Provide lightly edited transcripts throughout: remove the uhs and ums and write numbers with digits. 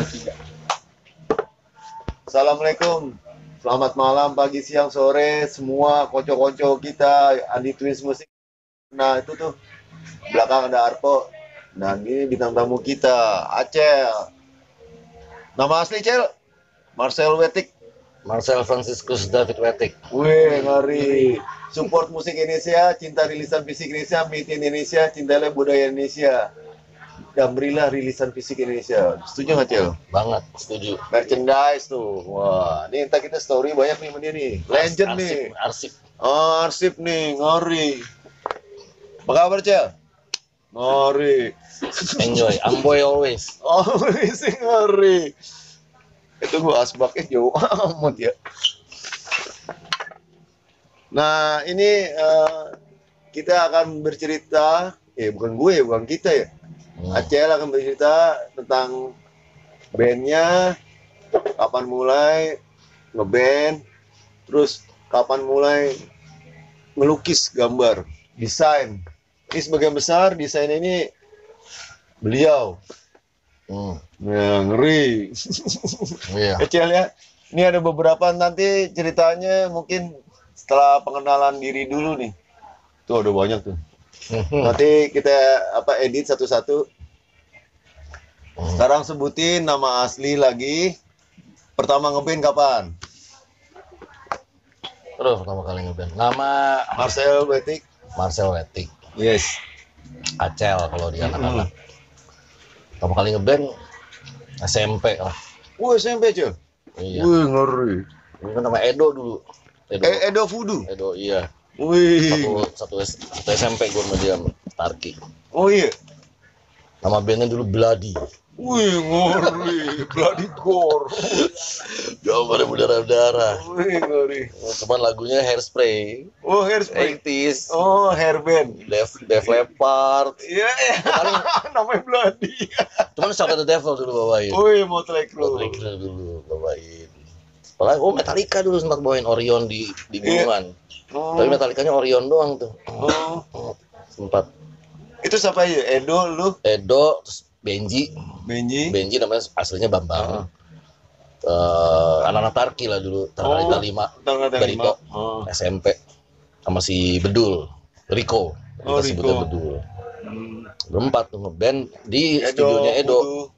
3. Assalamualaikum. Selamat malam, pagi, siang, sore, semua konco-konco kita, Andi Twins Musik. Nah, itu tuh, belakang ada Arpo. Dan ini bintang tamu kita, Acel. Nama asli, Cel? Marcel Wetik. Marcel Franciscus David Wetik. Wih, ngeri. Support musik Indonesia, cinta rilisan fisik Indonesia, made in Indonesia, cintailah budaya Indonesia. Dan berilah rilisan fisik Indonesia. Setuju nggak, Cel? Banget, setuju. Merchandise tuh. Wah, ini entah kita story banyak nih sama dia nih. Legend nih. Arsip. Oh, arsip nih, ngeri. Apa kabar, Cel? Ngeri. Enjoy, amboy always. Oh, sih ngeri. Itu gua asbaknya jauh amat ya. Nah, ini kita akan bercerita, bukan gue, bukan kita ya. Acel akan bercerita tentang bandnya, kapan mulai ngeband, terus kapan mulai melukis gambar, desain. Ini sebagian besar desain ini beliau. Nah, ngeri. Iya. Kecil ya. Ini ada beberapa nanti ceritanya mungkin setelah pengenalan diri dulu nih. Tuh ada banyak tuh. Nanti kita edit satu-satu. Sekarang sebutin nama asli lagi. Pertama ngeband kapan? Aduh, pertama kali ngeband. Nama Marcel Wetik. Marcel Wetik. Yes. Acel kalau di anak-anak. Pertama kali ngeband SMP lah. Wah, SMP cuy. Iya. Wih, ngeri. Ini kan nama Edo dulu. Edo Voodoo. Edo, iya. Wih. Satu SMP gue sama dia, Tarki. Oh iya. Nama bandnya dulu Bloody. Wih, ngeri. Bloody Gore. Gambarnya berdarah-darah. Wih, ngeri. Cuman lagunya Hairspray. Oh, Hairspray. 80s. Oh, hairband. Def Leppard. Iya, namanya Bloody. Cuman Shout at the Devil dulu bawain. Wih, Motley Crue. Motley Crue dulu bawain. Apalagi Metallica dulu sempat bawain Orion di gunungan. Oh. Tapi Metallicanya Orion doang tuh. Oh. Sempat. Itu siapa ya? Edo, lu? Edo, terus Benji namanya aslinya Bambang. Anak-anak Tarki lah dulu, Tarkalita 5 dari Tok, SMP sama si Bedul, Rico. Oh, Kita Rico. sebutnya Bedul. Berempat tuh ngeband di studionya Edo.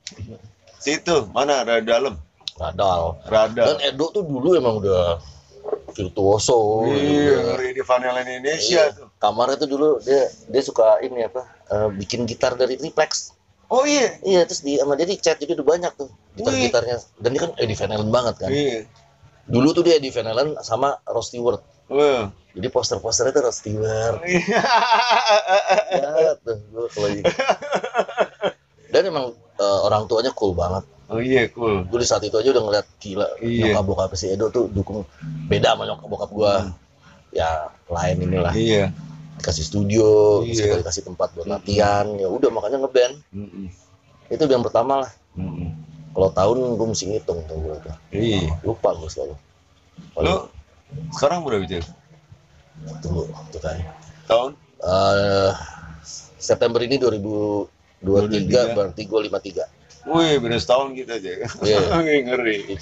Situ, mana? Ada dalam. Radal. Radal. Dan Edo tuh dulu emang udah virtuoso. Iya, ngeri di Vanilla Indonesia tuh. Kamarnya tuh dulu dia suka ini bikin gitar dari triplex. Oh iya. Iya, terus sama dia di chat jadi udah banyak tuh gitar-gitarnya. Dan dia kan Eddie Van Halen banget kan. Iya. Dulu tuh dia Eddie Van Halen sama Rod Stewart. Wah. Jadi poster-posternya tuh Rod Stewart. Iya. Ya, tuh gue kalau gitu. Dan emang orang tuanya cool banget. Oh iya, cool. Gue di saat itu aja udah ngeliat gila. Iya. Nyokap bokap si Edo tuh dukung. Beda sama nyokap bokap gue. Ya lain inilah. Iya. Dikasih studio, Iya. dikasih tempat buat latihan. Ya udah makanya ngeband. Itu yang pertama lah. Kalau tahun gue mesti ngitung tuh gue tuh. Iya. Lupa gue selalu. Lu sekarang berapa bicara? Tunggu tuh kan. Tahun? September ini 2023 berarti gue 53. Wih, beda setahun kita aja. Iya. Ngeri.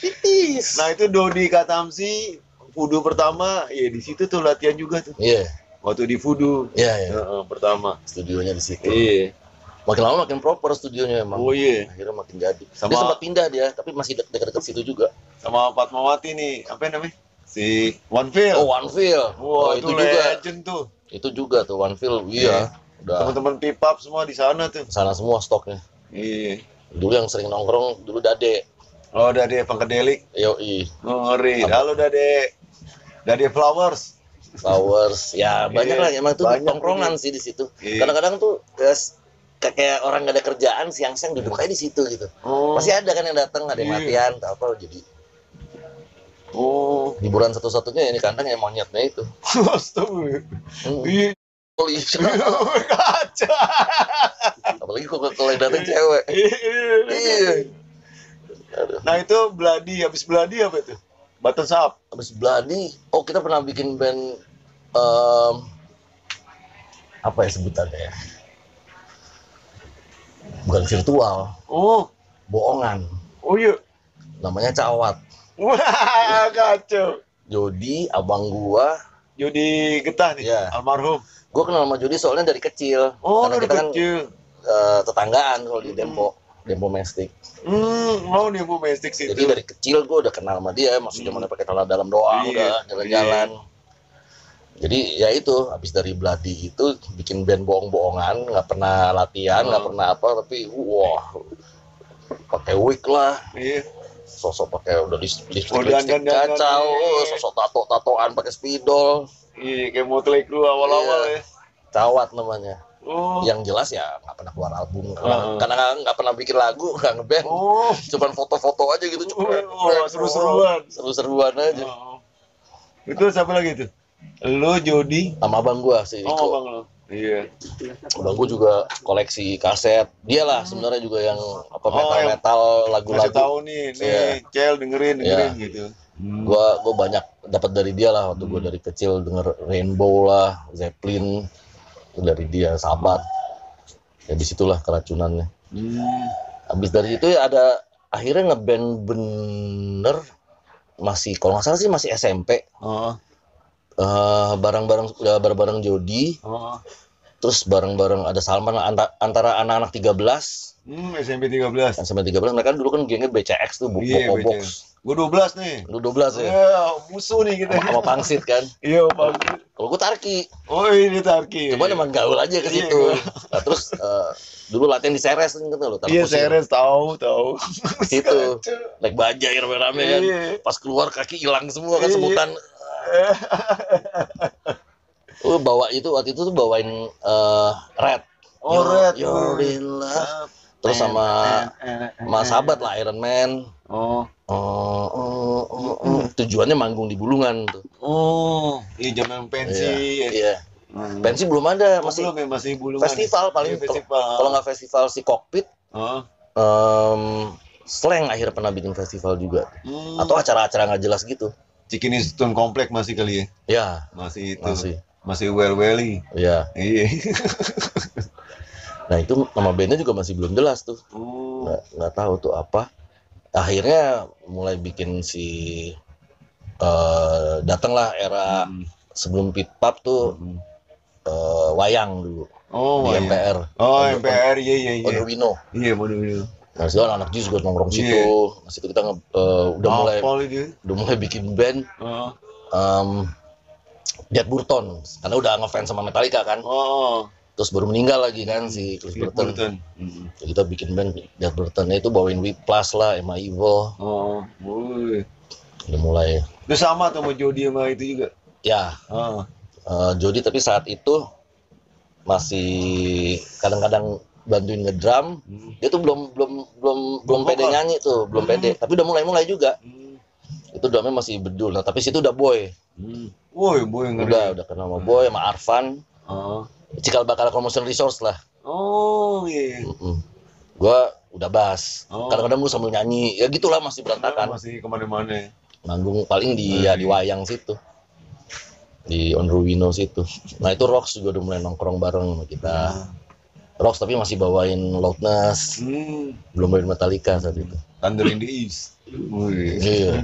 Titis. Nah, itu Dodi Katamsi Voodoo pertama, ya di situ tuh latihan juga tuh. Iya. Waktu di Voodoo. Iya. Pertama. Studionya di situ. Iya. Makin lama makin proper studionya emang. Oh iya. Akhirnya makin jadi. Dia Sama- sempat pindah dia, tapi masih dekat-dekat situ juga. Sama Fatmawati nih, apa namanya? Si One Feel. Oh, One Feel. Wah, itu itu juga. legend tuh. Itu juga tuh One Feel. Iya. Udah Teman-teman Pipap semua di sana tuh. sana semua stoknya. Iya. Dulu yang sering nongkrong dulu Dade. Oh, Dade Funkadelic. Yoi. Oh, ngeri. Halo Dade. Dade Flowers. Flowers. Ya banyak Iya, lah emang tuh banyak tongkrongan tuh. sih di situ. Iya. Kadang-kadang tuh kayak orang gak ada kerjaan siang-siang duduk aja di situ gitu. Oh. Masih ada kan yang datang, ada yang Iya. latihan atau apa jadi Oh. hiburan satu-satunya ini kandang yang monyetnya itu. Astaga. Hmm. Iya. Polisi. Kaca. Apalagi kalau yang datang cewek. Iya. Aduh. Nah, itu Bloody, habis Bloody apa itu? Button Up. Habis Bloody, oh kita pernah bikin band apa ya sebutannya ya? bukan virtual. Oh, bohongan. Oh iya. Namanya Cawat. Wah, kacau. Jody, abang gua. Jody Getah nih, ya. Almarhum. Gua kenal sama Jody soalnya dari kecil. Oh, karena dari kita kecil. Kan tetanggaan kalau di Dempo Mestik. Dempo Mestik sih. Jadi dari kecil gua udah kenal sama dia, maksudnya mana pakai celana dalam doang, udah jalan-jalan. Jadi ya itu, habis dari Bloody itu bikin band bohong-bohongan, nggak pernah latihan, nggak pernah apa, tapi wah pakai wig lah, sosok pakai udah lipstick kacau, sosok tato-tatoan pakai spidol. Iya, kayak Motley Crue awal-awal ya. Cawat namanya. Yang jelas ya nggak pernah keluar album, karena nggak pernah bikin lagu, nggak ngeband, cuman foto-foto aja gitu, seru-seruan aja. Itu siapa lagi tuh? Lo, Jody, sama abang gua sih. Abang lo. Iya. Abang gua juga koleksi kaset. Dia lah sebenarnya juga yang metal lagu-lagu. Masih tahu nih, Cel dengerin gitu. Gua banyak dapat dari dia lah waktu gua dari kecil denger Rainbow lah, Zeppelin itu dari dia, Sabat. Ya disitulah keracunannya. Habis dari itu ya ada akhirnya ngeband bener masih kalau nggak salah sih masih SMP. Bareng-bareng Jody, terus bareng-bareng ada Salman antara anak-anak 13. SMP 13. SMP 13 mereka dulu kan gengnya BCX tuh, Box. Gue 12 nih. Lu 12 ya? Iya, musuh nih kita. Sama Pangsit kan? Iya, Pangsit. Kalau gue Tarki. Oh, ini Tarki. Cuman emang gaul aja ke situ. Nah, terus dulu latihan di Ceres kan lu. Iya, Ceres tahu. Itu. Naik bajai rame-rame kan. Pas keluar kaki hilang semua kan sebutan. Bawa itu waktu itu tuh bawain Red. Red. You're in love. Terus sama sahabat lah Iron Man. Tujuannya manggung di Bulungan tuh. Iya zaman pensi. Iya. Pensi belum ada, masih Bulungan. Festival paling. Kalau nggak festival si Kokpit. Slang akhirnya pernah bikin festival juga. Atau acara-acara nggak jelas gitu. Cikini Stone Komplek masih kali ya? Ya. Masih itu. Masih Well-Welly. Iya. Nah itu nama bandnya juga masih belum jelas tuh. Nggak tahu tuh apa. Akhirnya mulai bikin datanglah era sebelum Pit Pap tuh wayang dulu. Di MPR. MPR, iya. Monowino. Iya, Monowino. Nah, situ anak Jis juga nongkrong situ. Nah, situ kita udah mulai bikin band. Dead Burton, karena udah ngefans sama Metallica kan. Terus baru meninggal lagi kan si Chris Burton. Jadi kita bikin band Dead Burton, itu bawain Whiplash lah, Emma Evil. Udah mulai. Itu sama tuh sama Jody sama itu juga. Ya. Jody tapi saat itu masih kadang-kadang bantuin ngedrum. Dia tuh belum pede nyanyi tuh, belum pede. Tapi udah mulai juga. Itu drumnya masih Bedul. Nah, tapi situ udah Boy. Boy ngeri. Udah kenal sama Boy, sama Arvan. Cikal bakal Commotion Resource lah. Iya. Gua udah bass. Kadang-kadang gua sambil nyanyi. Ya gitulah masih berantakan. Masih kemana-mana. Manggung paling di wayang situ. Di On Ruino situ. Nah, itu Rox juga udah mulai nongkrong bareng sama kita. Rox tapi masih bawain Loudness. Belum bawain Metallica saat itu. Thunder in the East. Iya.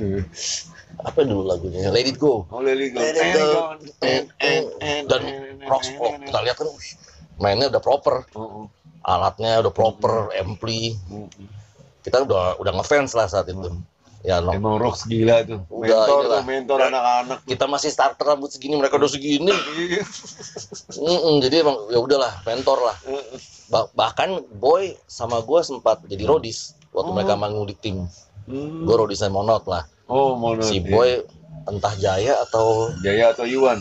Apa dulu lagunya? Let It Go. Let It Go. Dan Rox kita lihat kan mainnya udah proper. Alatnya udah proper, ampli. Kita udah ngefans lah saat itu. Ya, emang Rox gila tuh. Mentor anak-anak. Kita masih starter rambut segini, mereka udah segini. Jadi emang ya udahlah, mentor lah. Bahkan Boy sama gue sempat jadi rodis waktu mereka manggung di tim. Gue rodisnya Monot lah. Monot. Si Boy entah Jaya atau Iwan.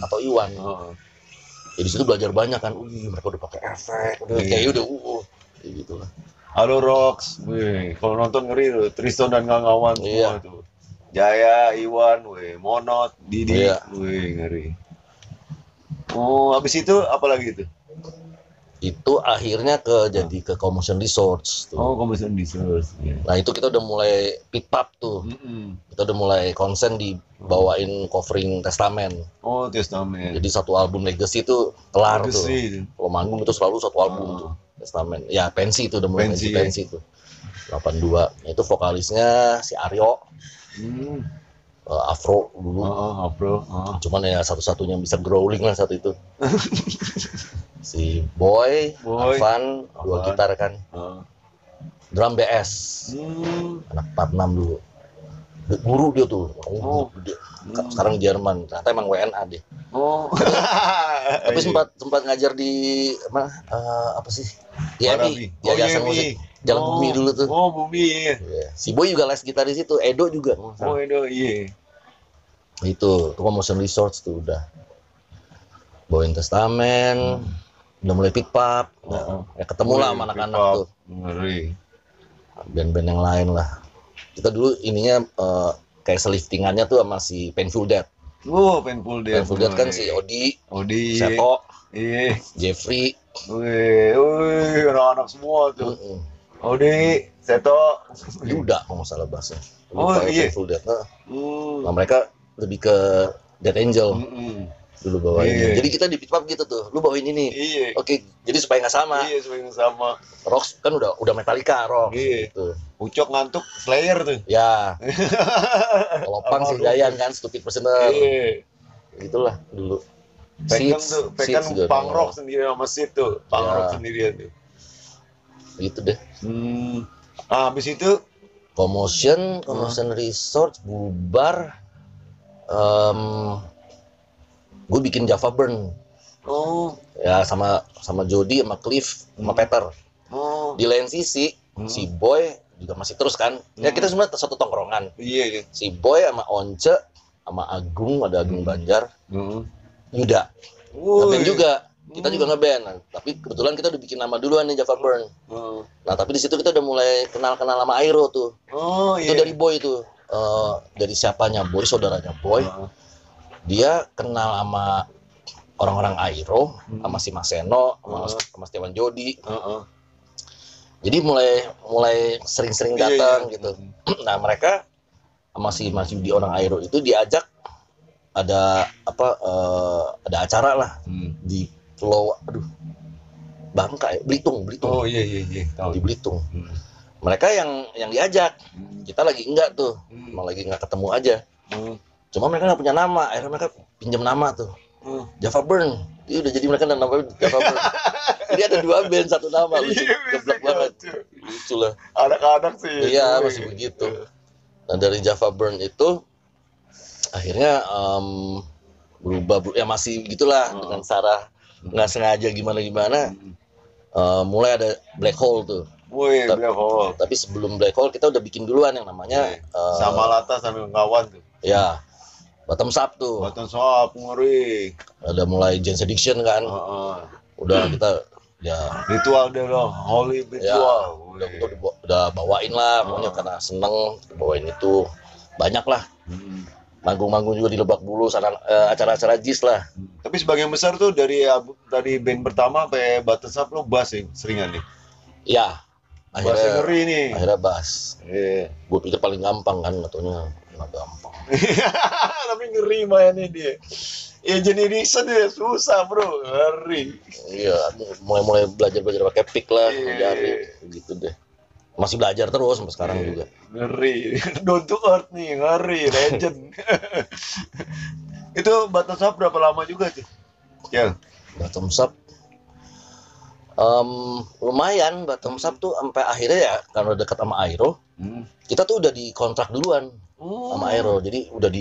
Jadi situ belajar banyak kan. Mereka udah pakai efek, kayak kayak gitu lah. Halo Rox, kalau nonton ngeri tuh, Tristan dan kawan-kawan semua tuh. Jaya, Iwan, Monot, Didi, ngeri. Habis itu apa lagi itu? Itu akhirnya jadi ke Commotion Resource tuh. Commotion Resource. Nah itu kita udah mulai Pit Pap tuh. Kita udah mulai konsen dibawain covering Testament. Testament. Jadi satu album Legacy itu kelar tuh. Kalau manggung itu selalu satu album tuh. Testament. Ya pensi itu udah mulai pensi itu. 82. Itu vokalisnya si Aryo. Afro dulu. Cuman ya satu-satunya yang bisa growling lah saat itu. Si Boy, Arfan, 2 gitar kan. Drum BS. Anak 46 dulu. Guru dia tuh. Sekarang di Jerman. Ternyata emang WNA deh. Tapi sempat ngajar di apa sih? IMI, Yayasan Musik Jalan Bumi dulu tuh. Bumi. Si Boy juga les gitar di situ, Edo juga. Edo, iya. Itu Commotion Resorts tuh udah. Bawain Testament, udah mulai pick up. Ya ketemu lah sama anak-anak tuh. Ngeri. Band-band yang lain lah. Kita dulu ininya kayak seliftingannya tuh sama si Painful Death. Painful Death. Painful Death kan si Odi, Seto, Jeffrey. Anak-anak semua tuh. Odi, Seto, Yuda kalau nggak salah bahasnya. Iya. Painful Death. Nah mereka lebih ke Dead Angel dulu bawainnya. Jadi kita di pick up gitu tuh. Lu bawain ini. Oke, jadi supaya nggak sama. Supaya nggak sama. Rock kan udah Metallica rock. Gitu. Ucok ngantuk Slayer tuh. Ya. Kalau punk sih Giant kan, Stupid Prisoner. Gitulah dulu. Pekan punk rock sendiri sama Sid tuh. Punk rock sendirian tuh. Gitu deh. Habis itu Commotion Resorts bubar. Gue bikin Java Burn. Ya sama Jody sama Cliff sama Peter. Di lain sisi si Boy juga masih terus kan. Ya kita semua satu tongkrongan. Iya. Si Boy sama Once sama Agung, ada Agung Banjar. Yuda. Ngeband juga. Kita juga ngeband. Tapi kebetulan kita udah bikin nama duluan nih Java Burn. Nah, tapi di situ kita udah mulai kenal sama Airo tuh. Itu dari Boy tuh. Dari siapanya Boy, saudaranya Boy. Dia kenal sama orang-orang Airo, sama si Maseno, sama Stewan Jody. Jadi mulai sering-sering datang gitu. Nah mereka sama si Mas Yudi orang Airo itu diajak ada acara lah di Pulau Bangka ya, Belitung. Iya. Tahu. Di Belitung. Mereka yang diajak, kita lagi enggak tuh, lagi nggak ketemu aja. Cuma mereka nggak punya nama, akhirnya mereka pinjam nama tuh. Java Burn. Dia udah jadi mereka namanya Java Burn. Jadi ada 2 band satu nama, geblek banget. Lucu lah. Anak-anak sih. Iya, masih begitu. Nah, dari Java Burn itu akhirnya berubah ya masih gitulah dengan cara nggak sengaja gimana. Mulai ada Black Hole tuh. Black Hole. Tapi sebelum Black Hole kita udah bikin duluan yang namanya sama Lata sambil kawan tuh. Ya. Bottoms Up tuh. Bottoms Up, ngeri. Ada mulai Jane's Addiction kan. Udah kita ya ritual deh loh, Holy Ritual. Ya, udah bawain lah, pokoknya karena seneng bawain itu banyak lah. Manggung-manggung juga di Lebak Bulus, acara-acara jis lah. Tapi sebagian besar tuh dari band pertama sampai Bottoms Up lo bass ya, seringan nih. Ya. Akhirnya ngeri nih. Akhirnya bass. Gue pikir paling gampang kan, katanya nggak gampang. Tapi ngeri mainnya dia. Ya jenis dia susah bro, ngeri. Iya, mulai belajar pakai pick lah, jari gitu deh. Masih belajar terus sampai sekarang juga. Ngeri, Down to Earth nih, ngeri, legend. Itu Bottoms Up berapa lama juga sih? Ya. Bottoms Up lumayan. Bottoms Up tuh sampai akhirnya ya karena dekat sama Airo, kita tuh udah dikontrak duluan sama Airo. Jadi udah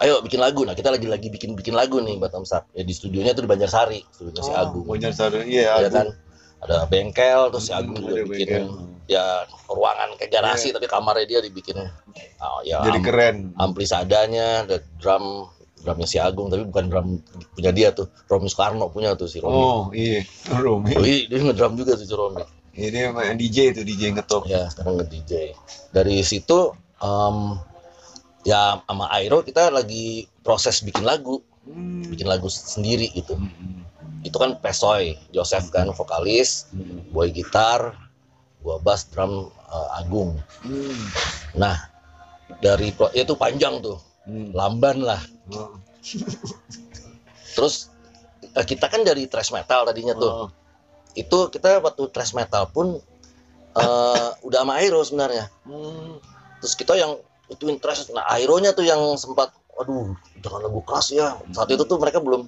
ayo bikin lagu. Nah kita lagi bikin lagu nih Bottoms Up. Ya di studionya tuh di Banjarsari, studionya si Agung. Banjarsari, iya. Ya kan. Ada bengkel, terus si Agung juga bikin ya ruangan kayak garasi, tapi kamarnya dia dibikin ya jadi keren. Ampli seadanya, ada drumnya si Agung, tapi bukan drum punya dia tuh, Romi Soekarno punya tuh si Romi. Oh iya, Romi. Dia ngedrum juga tuh si Romi. Ini main DJ tuh, DJ ngetop. Ya sekarang nge-DJ. Dari situ ya sama Airo kita lagi proses bikin lagu sendiri gitu. Itu kan Pesoy, Joseph kan vokalis, Boy gitar, gua bass, drum, Agung. Nah dari itu panjang tuh, lamban lah. Terus kita kan dari thrash metal tadinya tuh. itu kita waktu thrash metal pun udah sama Airo sebenarnya. Terus kita yang ituin thrash, nah Aironya tuh yang sempat, aduh jangan lagu keras ya. Saat itu tuh mereka belum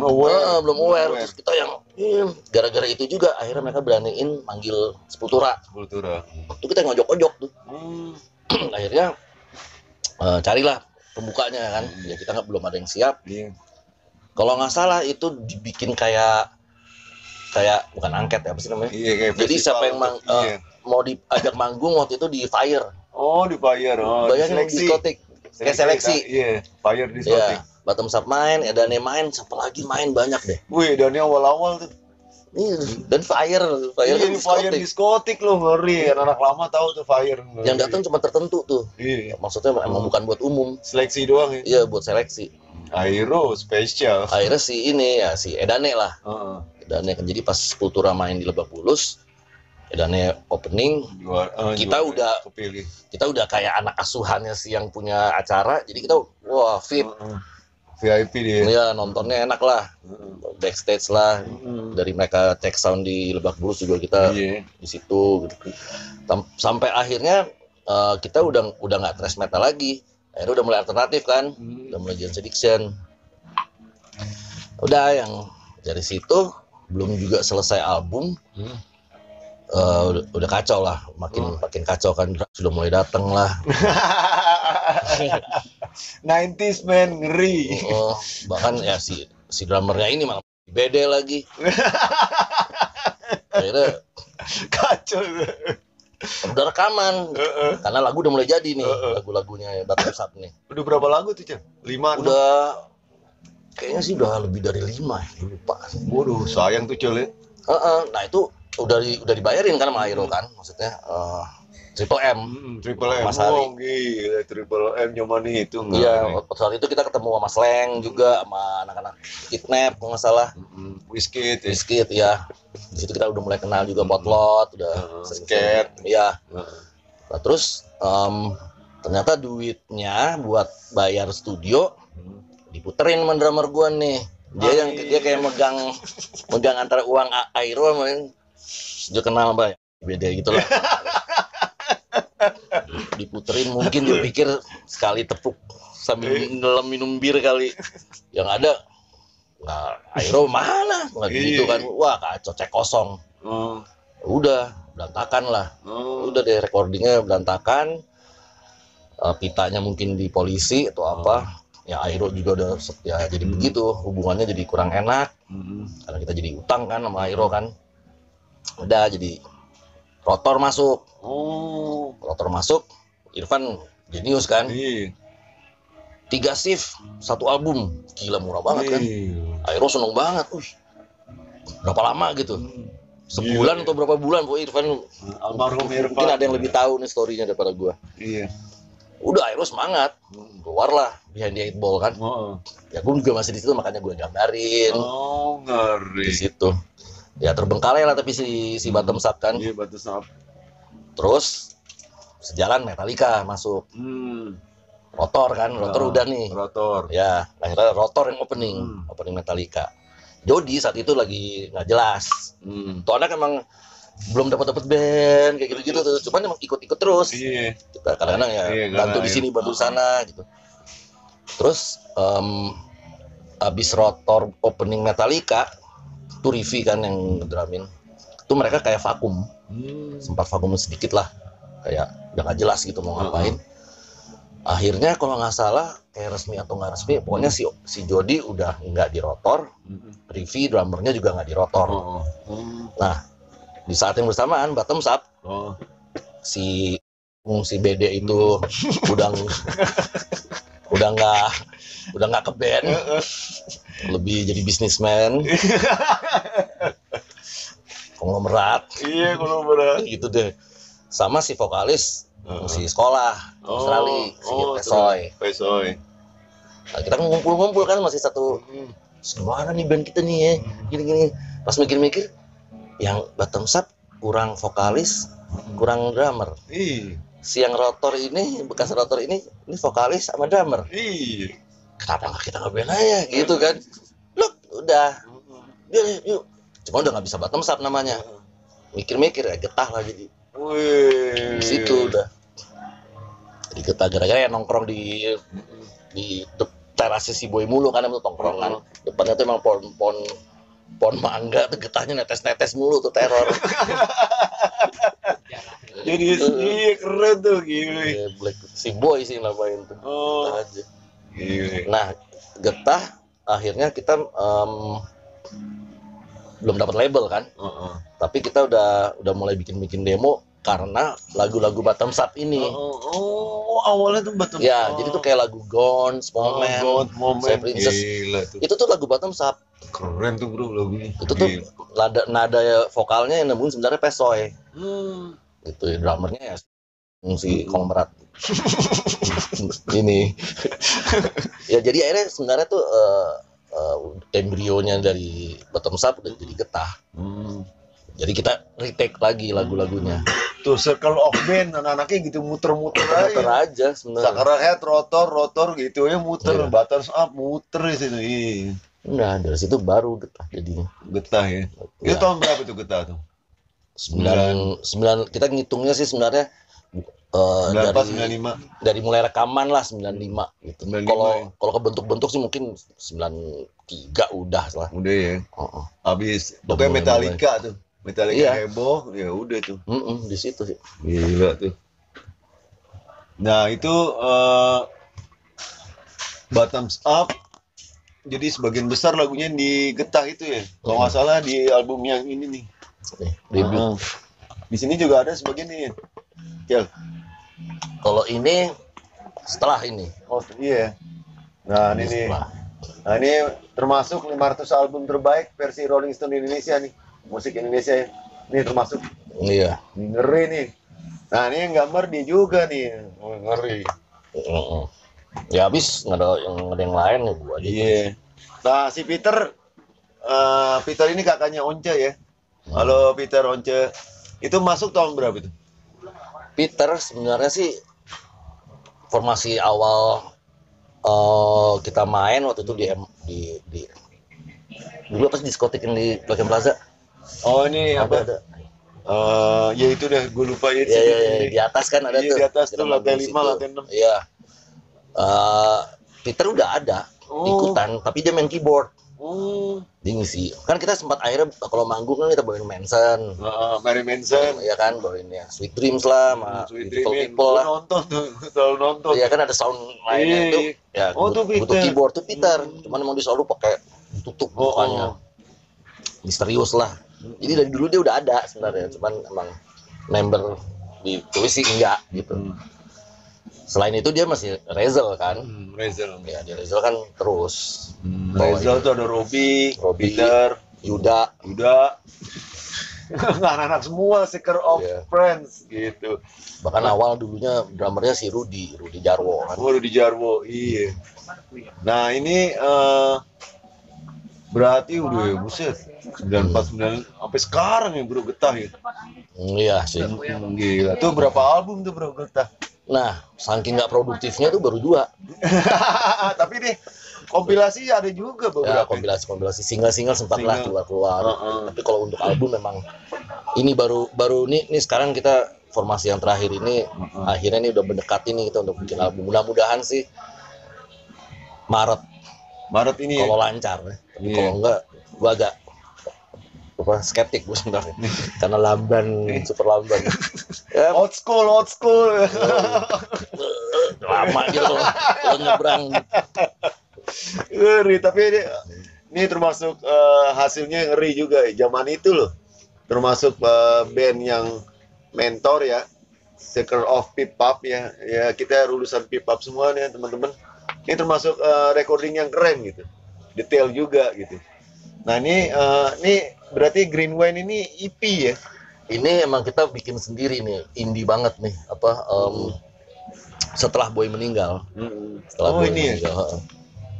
aware. Terus kita yang gara-gara itu juga akhirnya mereka beraniin manggil Sepultura. Itu kita ngojok-ojok tuh. Akhirnya carilah pembukanya kan. Ya kita belum ada yang siap. Kalau nggak salah itu dibikin kayak bukan angket ya, apa sih namanya? Jadi siapa yang mau diajak manggung waktu itu di Fire. Di Fire. Bayangin diskotik. Kayak seleksi. Fire diskotik. Bottom Up main, Edane main, siapa lagi main banyak deh. Wih, Edane awal-awal tuh. Dan Fire diskotik loh, ngeri. Anak lama tahu tuh Fire. Yang datang cuma tertentu tuh. Maksudnya emang bukan buat umum. Seleksi doang ya? Iya, buat seleksi. Airo spesial. Akhirnya si Edane lah. Edane kan, jadi pas Sepultura main di Lebak Bulus, Edane opening, kita udah kayak anak asuhannya sih yang punya acara, jadi kita VIP dia. Ya nontonnya enak lah, backstage lah, dari mereka cek sound di Lebak Bulus juga kita di situ gitu. Sampai akhirnya kita udah nggak thrash metal lagi, akhirnya udah mulai alternatif kan, udah mulai Jane's Addiction. Udah yang dari situ belum juga selesai album, udah kacau lah, makin kacau kan, sudah mulai datang lah. 90s man, ngeri. Bahkan ya si drummernya ini malah beda lagi. Akhirnya kacau. Udah rekaman, karena lagu udah mulai jadi nih, lagu-lagunya Bottom Up nih. Udah berapa lagu tuh, Chan? 5? Udah, kayaknya sih udah lebih dari 5 ya, lupa. Waduh, sayang tuh Cel ya. Nah itu udah dibayarin kan sama Airo kan, maksudnya Triple M. Mas Hari. Gila, Triple M zaman itu. Iya, saat itu kita ketemu sama Sleng juga, sama anak-anak Kidnap kalau nggak salah. Wizkid ya. Di situ kita udah mulai kenal juga Potlot, udah Skate. Iya. Nah, terus ternyata duitnya buat bayar studio diputerin sama drummer gua nih. Dia kayak megang antara uang Airo sama dia kenal apa beda gitu lah. Diputerin, mungkin dia pikir sekali tepuk sambil ngelam minum bir kali. Yang ada Airo mana? Nggak gitu kan. Wah kacau, cek kosong. Udah berantakan lah. Udah deh, recordingnya berantakan. Pitanya mungkin di polisi atau apa. Ya Airo juga udah ya jadi begitu, hubungannya jadi kurang enak. Karena kita jadi utang kan sama Airo kan. Udah jadi Rotor masuk. Rotor masuk, Irfan jenius kan. 3 shift, 1 album. Gila, murah banget kan. Airo seneng banget. Berapa lama gitu? Sebulan atau berapa bulan pokoknya Irfan. Almarhum Irfan. Mungkin ada yang lebih tahu nih story-nya daripada gua. Udah Airo semangat. Keluarlah Behind the Eight Ball kan. Ya gua juga masih di situ, makanya gua gambarin. Ngeri. Di situ. Ya terbengkalai lah tapi si Bottom Up kan. Iya, Bottom Up. Terus sejalan Metallica masuk. Rotor kan, Rotor udah nih. Rotor. Ya, akhirnya Rotor yang opening Metallica. Jody saat itu lagi nggak jelas. Tuh anak emang belum dapat band kayak gitu-gitu tuh. Cuman emang ikut-ikut terus. Kita kadang-kadang ya bantu di sini, bantu di sana gitu. Terus abis Rotor opening Metallica, tuh Rivi kan yang ngedramin. Tuh mereka kayak vakum. Sempat vakum sedikit lah. Kayak udah nggak jelas gitu mau ngapain. Akhirnya kalau nggak salah kayak resmi atau nggak resmi, pokoknya si Jody udah nggak di Rotor, Rivi drummernya juga nggak di Rotor. Nah di saat yang bersamaan Bottom Up, si BD itu udah nggak ke band, lebih jadi bisnismen, konglomerat. Iya, konglomerat. Gitu deh. Sama si vokalis si sekolah Australia, si Pesoy. Nah, kita kan ngumpul-ngumpul kan masih satu. Gimana nih band kita nih ya? Gini-gini. Pas mikir-mikir, yang Bottom Up kurang vokalis, kurang drummer. Si yang Rotor ini, bekas Rotor ini vokalis sama drummer. Kenapa nggak kita ngeband aja gitu kan? Look, udah. Yuk, Cuma udah nggak bisa bottom up namanya. Mikir-mikir ya getah lah jadi. Wih. Di situ udah. Jadi getah gara-gara ya nongkrong di terasnya si Boy mulu kan itu tongkrongan. Depannya tuh emang pohon mangga tuh getahnya netes-netes mulu tuh teror. Jadi iya keren tuh gila. Ya, si Boy sih namain tuh. Getah aja. Gila. Nah, getah akhirnya kita belum dapat label kan. Tapi kita udah mulai bikin demo karena lagu-lagu bottom up ini. Awalnya tuh bottom up. Ya, jadi tuh kayak lagu Gone, Small Man, Say Princess. Itu tuh lagu bottom up. Keren tuh bro lagunya. Itu tuh nada vokalnya yang nemuin sebenarnya Pesoy. Gitu ya, drummernya ya si Kongmerat. Ini. Ya jadi akhirnya sebenarnya tuh embrionya dari bottom up udah jadi getah. Jadi kita retake lagi lagu-lagunya. Tuh Circle of Band anak-anaknya gitu muter-muter aja sebenarnya. Sakara head rotor gitu ya muter, bottom up muter di situ. Nah, dari situ baru getah jadinya. Getah ya. Itu tahun berapa tuh getah tuh? 9 kita ngitungnya sih sebenarnya 95. Dari mulai rekaman lah 95 gitu. Kalau kebentuk-bentuk sih mungkin 93 udah lah. Udah ya. Habis pokoknya Metallica tuh. Metallica heboh, ya udah tuh. Di situ sih. Gila tuh. Nah, itu bottoms up. Jadi sebagian besar lagunya di getah itu ya. Kalau nggak salah di album yang ini nih. Debut. Di sini juga ada sebagian nih. Kel. Kalau ini setelah ini. Oh iya. Nah ini nih. Nah ini termasuk 500 album terbaik versi Rolling Stone Indonesia nih. Musik Indonesia ya. Ini termasuk. Iya. Ngeri nih. Nah ini yang gambar dia juga nih. Ngeri. Ya habis nggak ada yang lain ya gua aja. Iya. Nah si Peter ini kakaknya Once ya. Halo Peter Once. Itu masuk tahun berapa itu? Peter sebenarnya sih formasi awal kita main waktu itu di dulu apa sih diskotik yang di Blok M Plaza. Oh ini apa? Ada. Ya itu deh, gue lupa ya. Iya, di atas kan ada tuh. Di atas tuh lantai 5, lantai 6. Iya. Peter udah ada ikutan, tapi dia main keyboard. Dia ngisi. Kan kita sempat akhirnya kalau manggung kan kita bawain Manson. Mary Manson. Iya kan, bawain ya Sweet Dreams lah, sama People lah. Selalu nonton. Iya kan ada sound lainnya itu. Ya, tuh butuh keyboard tuh Peter. Cuman emang dia selalu pakai tutup mukanya. Misterius lah. Jadi dari dulu dia udah ada sebenarnya, cuman emang member ditulis sih enggak gitu. Selain itu dia masih Rezel kan. Rezel. Ya, dia Rezel kan terus. Rezel tuh ada Robby, Peter, Yuda. Anak-anak semua Seeker of Friends gitu. Bahkan awal dulunya drummernya si Rudy Jarwo kan. Rudy Jarwo, iya. Nah, ini berarti udah buset 949 sampai sekarang ya bro getah ya. Iya sih. Gila. Tuh berapa album tuh bro getah? Nah, saking nggak produktifnya tuh baru 2. Tapi nih kompilasi ada juga beberapa. Ya, kompilasi single sempat lah keluar. Tapi kalau untuk album memang ini baru nih sekarang kita formasi yang terakhir ini akhirnya ini udah mendekati nih kita untuk bikin album. Mudah-mudahan sih Maret ini kalau lancar ya. Tapi kalau enggak gua agak skeptik gue sebenarnya karena super lamban ya. Old school lama gitu kalau nyebrang ngeri. Tapi ini termasuk hasilnya ngeri juga zaman itu loh, termasuk band yang mentor ya, Seeker of Pip-Up ya kita lulusan Pip-Up semua nih teman-teman. Ini termasuk recording yang keren gitu, detail juga gitu. Nah ini berarti Green Wine ini EP ya? Ini emang kita bikin sendiri nih, indie banget nih. Setelah Boy meninggal. Setelah Boy meninggal. Ya?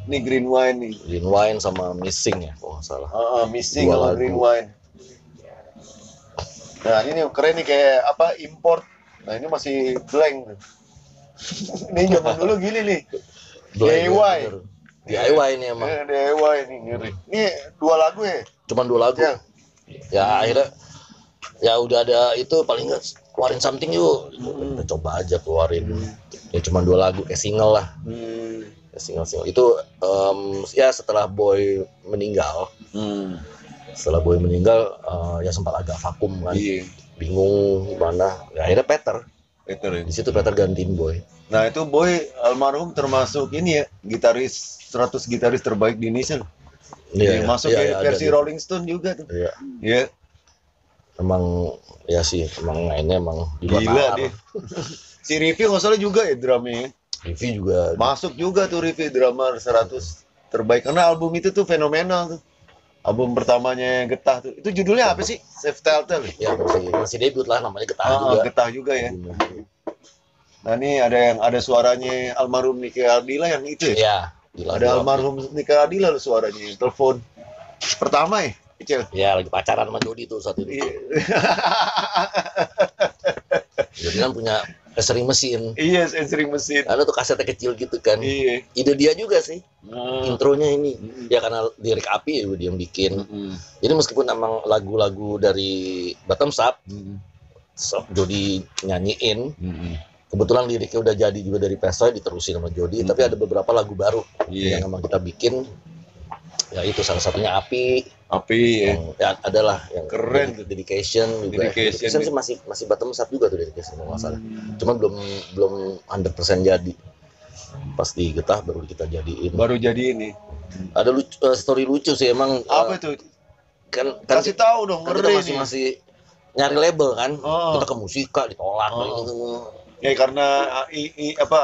Ini Green Wine nih. Green Wine sama Missing ya, kalau nggak salah. Missing sama Green Wine. Nah ini keren nih kayak import. Nah ini masih blank. Ini zaman dulu gini nih. DIY DIY ini emang. DIY ini ngeri. Ini 2 lagu ya? Cuman 2 lagu. Ya. Ya akhirnya ya udah ada itu, paling nggak keluarin something yuk. Kita coba aja keluarin. Ya cuma 2 lagu kayak single lah. Ya, single itu ya setelah Boy meninggal. Setelah Boy meninggal ya sempat agak vakum kan. Bingung gimana. Ya, akhirnya Peter ya. Di situ Peter gantiin Boy. Nah itu Boy almarhum termasuk ini ya, 100 gitaris terbaik di Indonesia. Iya, masuk iya, versi Rolling Stone juga tuh. Iya. Iya. Emang ya sih, emang mainnya emang di luar Gila nalar. dia. Si Rivi nggak salah juga ya drumnya. Rivi juga Masuk juga tuh Rivi drummer 100 terbaik karena album itu tuh fenomenal tuh. Album pertamanya Getah tuh. Itu judulnya apa sih? Save Telltale. ya masih debut lah, namanya Getah juga. Getah juga ya. Nah ini ada suaranya almarhum Nike Ardila yang itu ya? Iya. Ada almarhum Nike Ardila loh suaranya yang telepon pertama ya? Icel. Ya lagi pacaran sama Jody tuh saat itu. Jody kan punya sering mesin. Iya, sering mesin. Ada tuh kasetnya kecil gitu kan. Iya. Ide dia juga sih. Intronya ini. Ya karena lirik Api ya dia yang bikin. Jadi meskipun emang lagu-lagu dari Bottoms Up, Jody nyanyiin. Kebetulan liriknya udah jadi juga dari Pesoy, diterusin sama Jody. Tapi ada beberapa lagu baru yang emang kita bikin. Ya itu salah satunya Api ya. Ya adalah yang keren tuh. Dedication juga. Dedication sih masih Bottoms Up juga tuh Dedication kalau nggak salah. Cuma belum 100% jadi. Pas di Getah baru kita jadiin. Baru jadi ini. Ada story lucu sih emang. Apa itu? Kan kasih tahu dong, kan kita masih nyari label kan. Kita ke Musika ditolak Ya karena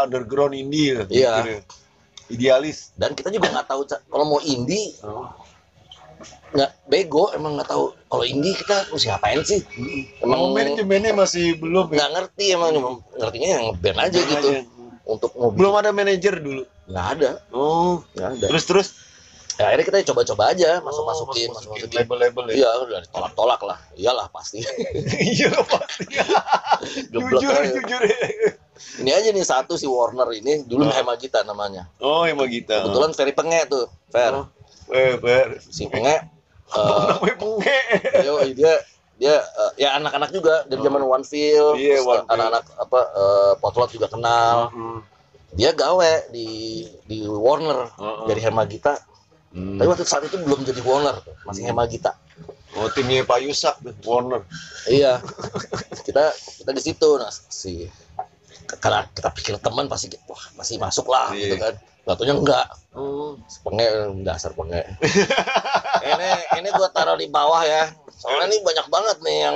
underground indie lah. Iya. Idealis. Dan kita juga nggak tahu kalau mau indie. Nggak bego, emang nggak tahu kalau indie kita mesti ngapain sih. Emang manajemennya masih belum nggak ngerti, emang ngertinya yang band aja gitu untuk mobil. Belum ada manajer dulu, nggak ada. Nggak ada. Terus ya, akhirnya kita coba-coba aja masukin label-label ya. Iya, udah ditolak lah, iyalah pasti. Iya pasti. jujur ini aja nih satu si Warner ini dulu Hemagita namanya. Hemagita. Kebetulan Ferry Penge tuh Fer. Si Penge namanya Penge. Dia ya anak-anak juga dari zaman One Feel, anak-anak Potlot juga kenal. Dia gawe di Warner dari Hemagita. Tapi waktu saat itu belum jadi Warner, masih Hemagita. Timnya Pak Yusak tuh, Warner. Iya. kita di situ, nah karena kita pikir teman pasti masuk lah gitu kan. Gatunya enggak. Penge dasar Penge. ini gua taruh di bawah ya. Soalnya ini banyak banget nih yang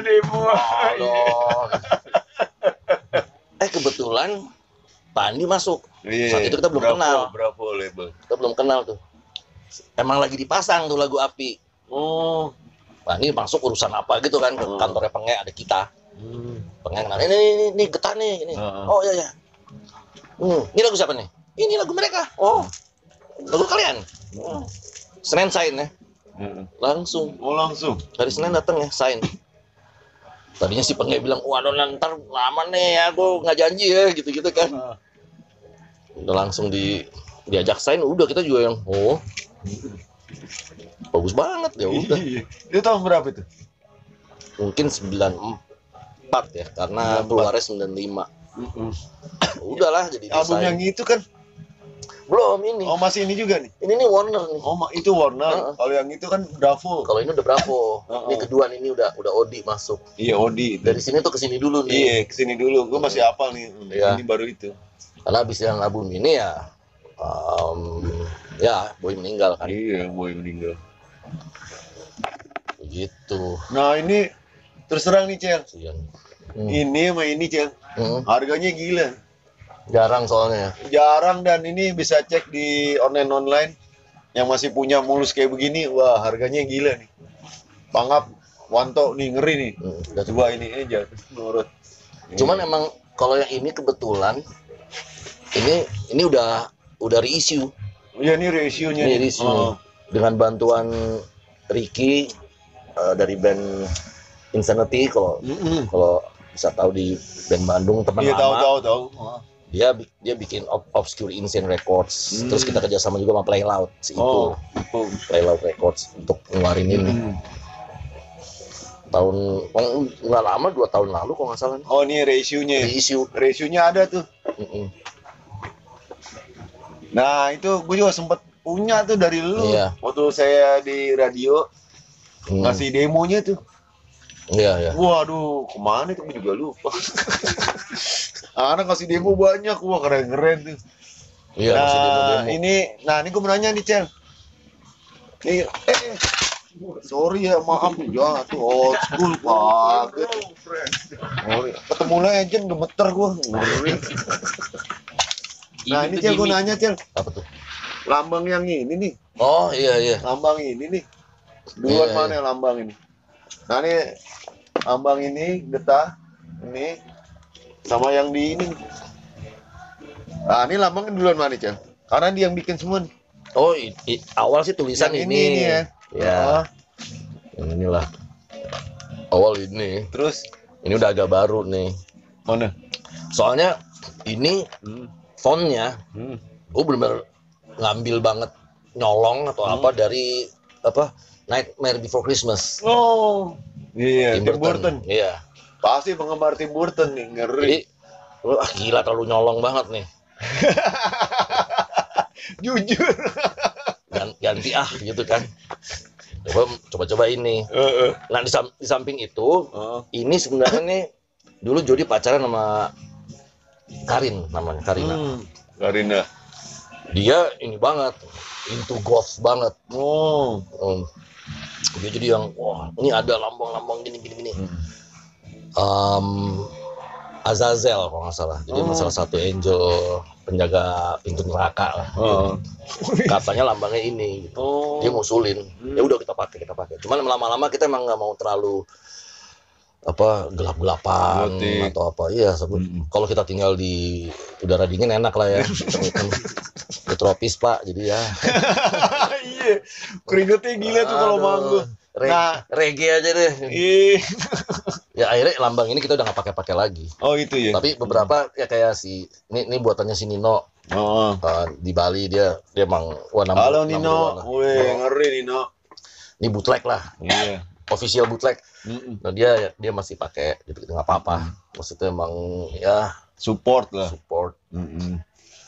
di bawah. Kebetulan Pak Andi masuk. Saat itu kita belum kenal. Berapa label? Kita belum kenal tuh. Emang lagi dipasang tuh lagu Api. Pak Andi masuk urusan apa gitu kan, ke kantornya Penge, ada kita. Penge kenal, ini Getah nih ini. Oh iya. Ini lagu siapa nih? Ini lagu mereka. Oh, lagu kalian. Senin sign ya. Langsung. Hari Senin datang ya sign. Tadinya si Penge bilang, waduh ntar lama nih ya, aku nggak janji ya, gitu-gitu kan. Udah langsung diajak sign, udah kita juga yang, bagus banget ya udah. Itu tahun berapa itu? Mungkin 94 ya, karena keluarnya 95. Udahlah jadi album desain. yang itu kan Belum ini. masih ini juga nih. Ini nih Warner nih. Itu Warner. Kalau yang itu kan Bravo. Kalau ini udah Bravo. Ini kedua nih, ini udah Odi masuk. Iya, Odi. Dari sini tuh ke sini dulu nih. Iya, ke sini dulu. Gue masih hafal nih. Ini baru itu. Karena habis yang album ini ya Boy meninggal kan. Iya, Boy meninggal. Begitu. Nah, ini terus terang nih, Cel. Ini sama ini, Cel. Harganya gila. Jarang soalnya. Jarang, dan ini bisa cek di online yang masih punya mulus kayak begini. Wah, harganya gila nih. Pangap, Wanto nih ngeri nih. Coba ini aja menurut. Cuman emang kalau yang ini kebetulan ini udah reissue. Iya, ini reissue-nya. Ini reissue. Dengan bantuan Ricky dari band Insanity, kalau bisa tahu di band Bandung, teman lama. Iya, tahu. Dia bikin Obscure Insane Records. Terus kita kerjasama juga sama Play Loud, Play Loud Records untuk ngeluarin ini. tahun nggak lama 2 tahun lalu kok nggak salah. Oh ini reissue-nya. Reissue-nya ada tuh. Nah itu gue juga sempet punya tuh dari lu. Iya. Waktu saya di radio ngasih demonya tuh. Iya. Waduh, kemana tuh gue juga lupa. Anak ngasih demo banyak, wah keren-keren tuh. Iya, ngasih demo. Ini gue mau nanya nih, Cel. Nih, sorry ya, maaf ya, tuh old school kaget. Ketemu legend gemeter gue. Nah, ini Cel, gue nanya, Cel. Apa tuh? Lambang yang ini nih. Oh, iya. Lambang ini nih. Duluan mana yang lambang ini? Nah, ini lambang ini, getah. Ini sama yang di ini. Nah, ini lambang duluan mana, Cel? Karena dia yang bikin semua nih. Oh, awal sih tulisan yang ini ya. Ya. Yang inilah. Awal ini. Terus ini udah agak baru nih. Mana? Soalnya ini fontnya gue bener-bener ngambil banget nyolong atau apa dari apa Nightmare Before Christmas. Oh, iya, Tim Burton. Iya. Pasti penggemar Tim Burton nih, ngeri. Jadi, gila terlalu nyolong banget nih. Jujur. Ganti gitu kan. Coba ini. Nah di samping itu, ini sebenarnya nih dulu Jody pacaran sama Karin namanya, Karina. Karina. Dia ini banget, into golf banget. Dia jadi yang, wah ini ada lambang-lambang gini. Azazel kalau nggak salah. Jadi salah satu angel penjaga pintu neraka lah. Katanya lambangnya ini. Gitu. Dia ngusulin. Ya udah kita pakai. Cuman lama-lama kita emang nggak mau terlalu gelap-gelapan atau apa. Iya, kalau kita tinggal di udara dingin enak lah ya. Di tropis Pak, jadi ya. Iya, keringetnya gila tuh kalau manggung. Reggae aja deh. Ya akhirnya lambang ini kita udah nggak pakai lagi. Oh itu ya. Tapi beberapa ya kayak ini buatannya si Nino. Di Bali dia emang halo Nino, wih ngeri Nino. Ini bootleg lah. Iya. Official bootleg. Nah dia masih pakai, gitu nggak apa-apa. Maksudnya emang ya support lah.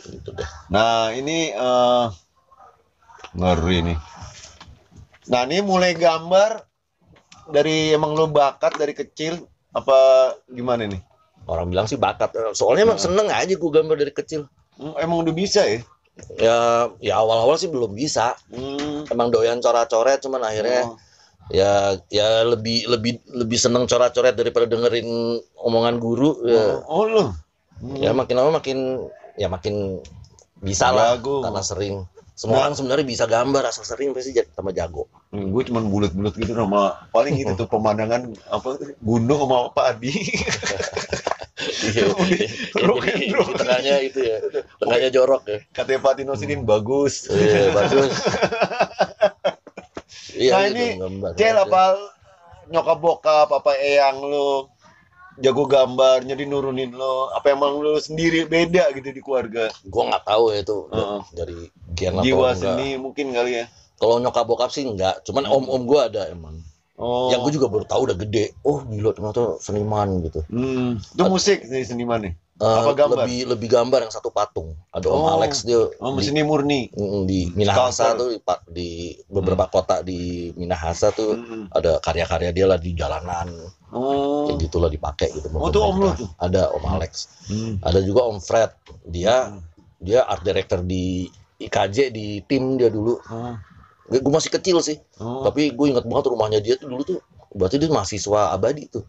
Gitu deh. Nah ini ngeri nih. Nah ini mulai gambar dari emang lo bakat dari kecil apa gimana nih? Orang bilang sih bakat. Soalnya emang seneng aja gue gambar dari kecil. Emang udah bisa ya? Ya awal-awal sih belum bisa. Emang doyan coret-coret, cuman akhirnya ya lebih seneng coret-coret daripada dengerin omongan guru. Ya makin lama makin bisa lah karena sering. Semua orang sebenarnya bisa gambar asal sering pasti tambah jago. Gue cuma bulat-bulat gitu sama paling itu tuh pemandangan gunung sama padi. Iya. Jadi tengahnya itu ya. Tengahnya jorok ya. Katanya Fatih Nosidin bagus. Iya, bagus. Iya, nah ini Cel apa nyokap bokap apa eyang lo jago gambar jadi nurunin lo apa emang lo sendiri beda gitu di keluarga? Gua nggak tahu ya itu dari gen atau jiwa enggak. Seni mungkin kali ya. Kalau nyokap bokap sih enggak, cuman om gua ada emang. Yang gue juga baru tahu udah gede. Oh gila ternyata seniman gitu. Itu musik nih seniman nih. Apa gambar? Lebih gambar yang satu patung. Ada Om Alex dia. Seni murni. Di Minahasa tuh di beberapa kota di Minahasa tuh ada karya-karya dia lah di jalanan. Kayak gitulah dipakai gitu. Tuh om lu tuh. Ada Om Alex. Ada juga Om Fred. Dia art director di IKJ di tim dia dulu. Gue masih kecil sih. Tapi gue ingat banget rumahnya dia tuh dulu tuh. Berarti dia mahasiswa abadi tuh.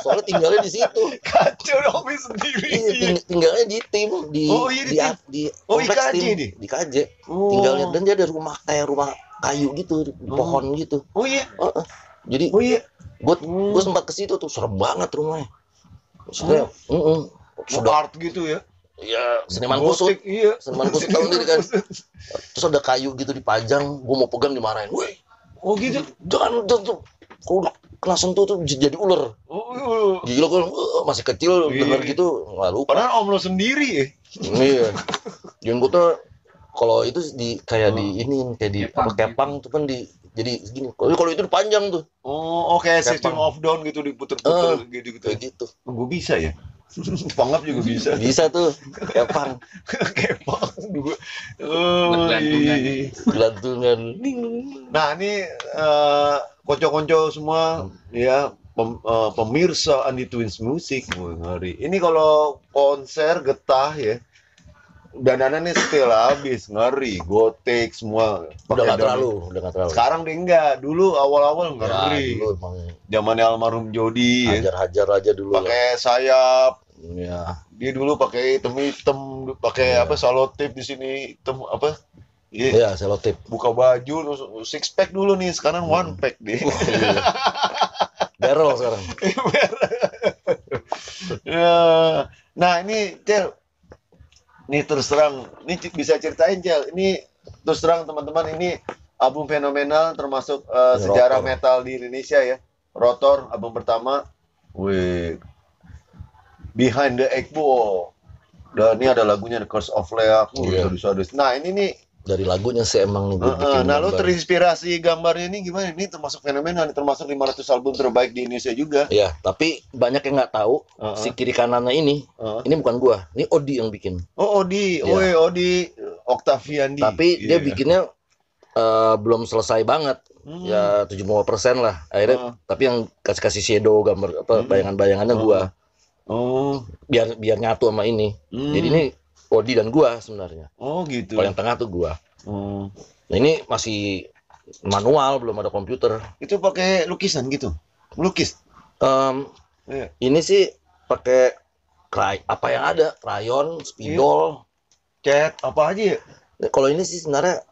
Soalnya tinggalnya di situ. Kacau hobi sendiri. Iya, tinggalnya di tim di kompleks IKJ tim di KJ. Tinggalnya dan dia ada rumah kayu gitu, pohon gitu. Oh iya. Jadi gue sempat ke situ tuh serem banget rumahnya. Maksudnya, sudah art gitu ya. Iya, seniman kusut. Iya. Seniman kusut tahun ini kan. Terus ada kayu gitu dipajang, gue mau pegang dimarahin. Woi. Oh gitu. Jangan tuh. Kalau kena sentuh tuh jadi ular. Gila gue masih kecil denger gitu nggak lupa. Padahal om lo sendiri ya. Iya. Dan gue tuh kalau itu kayak di kepang tuh kan di jadi segini. Kalau itu panjang tuh. Oh, oke, System of Down gitu diputer-puter gitu. Kayak gitu. Gue bisa ya. Pangap juga bisa. Bisa tuh. Kepang. Kepang dua. Oh, Gelantungan. Nah, ini konco-konco semua ya pemirsa Andi Twins Music. Ngeri. Ini kalau konser getah ya. Danannya setel habis, ngeri, gotek semua. Udah nggak terlalu. Sekarang deh enggak, dulu awal-awal ngeri. Ya, dulu zamannya almarhum Jody, hajar-hajar aja dulu. Pakai sayap. Ya. Dia dulu pakai hitam, pakai apa selotip di sini hitam apa? Iya, selotip. Buka baju terus six pack dulu nih, sekarang one pack deh. Iya. Barrel sekarang. Nah, ini Cel. Ini terus terang, ini bisa ceritain Cel. Ini terus terang teman-teman, ini album fenomenal termasuk sejarah metal di Indonesia ya. Rotor album pertama. Wih. Behind the Egbo. Dan ini ada lagunya The Curse of Leak. Nah, ini nih dari lagunya sih emang nih nah, lu terinspirasi gambarnya ini gimana? Ini termasuk fenomenal, ini termasuk 500 album terbaik di Indonesia juga. Iya, tapi banyak yang nggak tahu si kiri kanannya ini bukan gua, ini Odi yang bikin. Oh, Odi, ya. Odi Octaviandi. Tapi dia bikinnya belum selesai banget, ya 75% lah. Akhirnya, tapi yang kasih shadow gambar apa bayangan-bayangannya gua. Oh, biar nyatu sama ini. Jadi ini Odi dan gua sebenarnya. Oh gitu. Kalau yang tengah tuh gua. Nah ini masih manual, belum ada komputer. Itu pakai lukisan gitu? Melukis? Ini sih pakai apa yang ada? Krayon, spidol, cat, apa aja ya? Kalau ini sih sebenarnya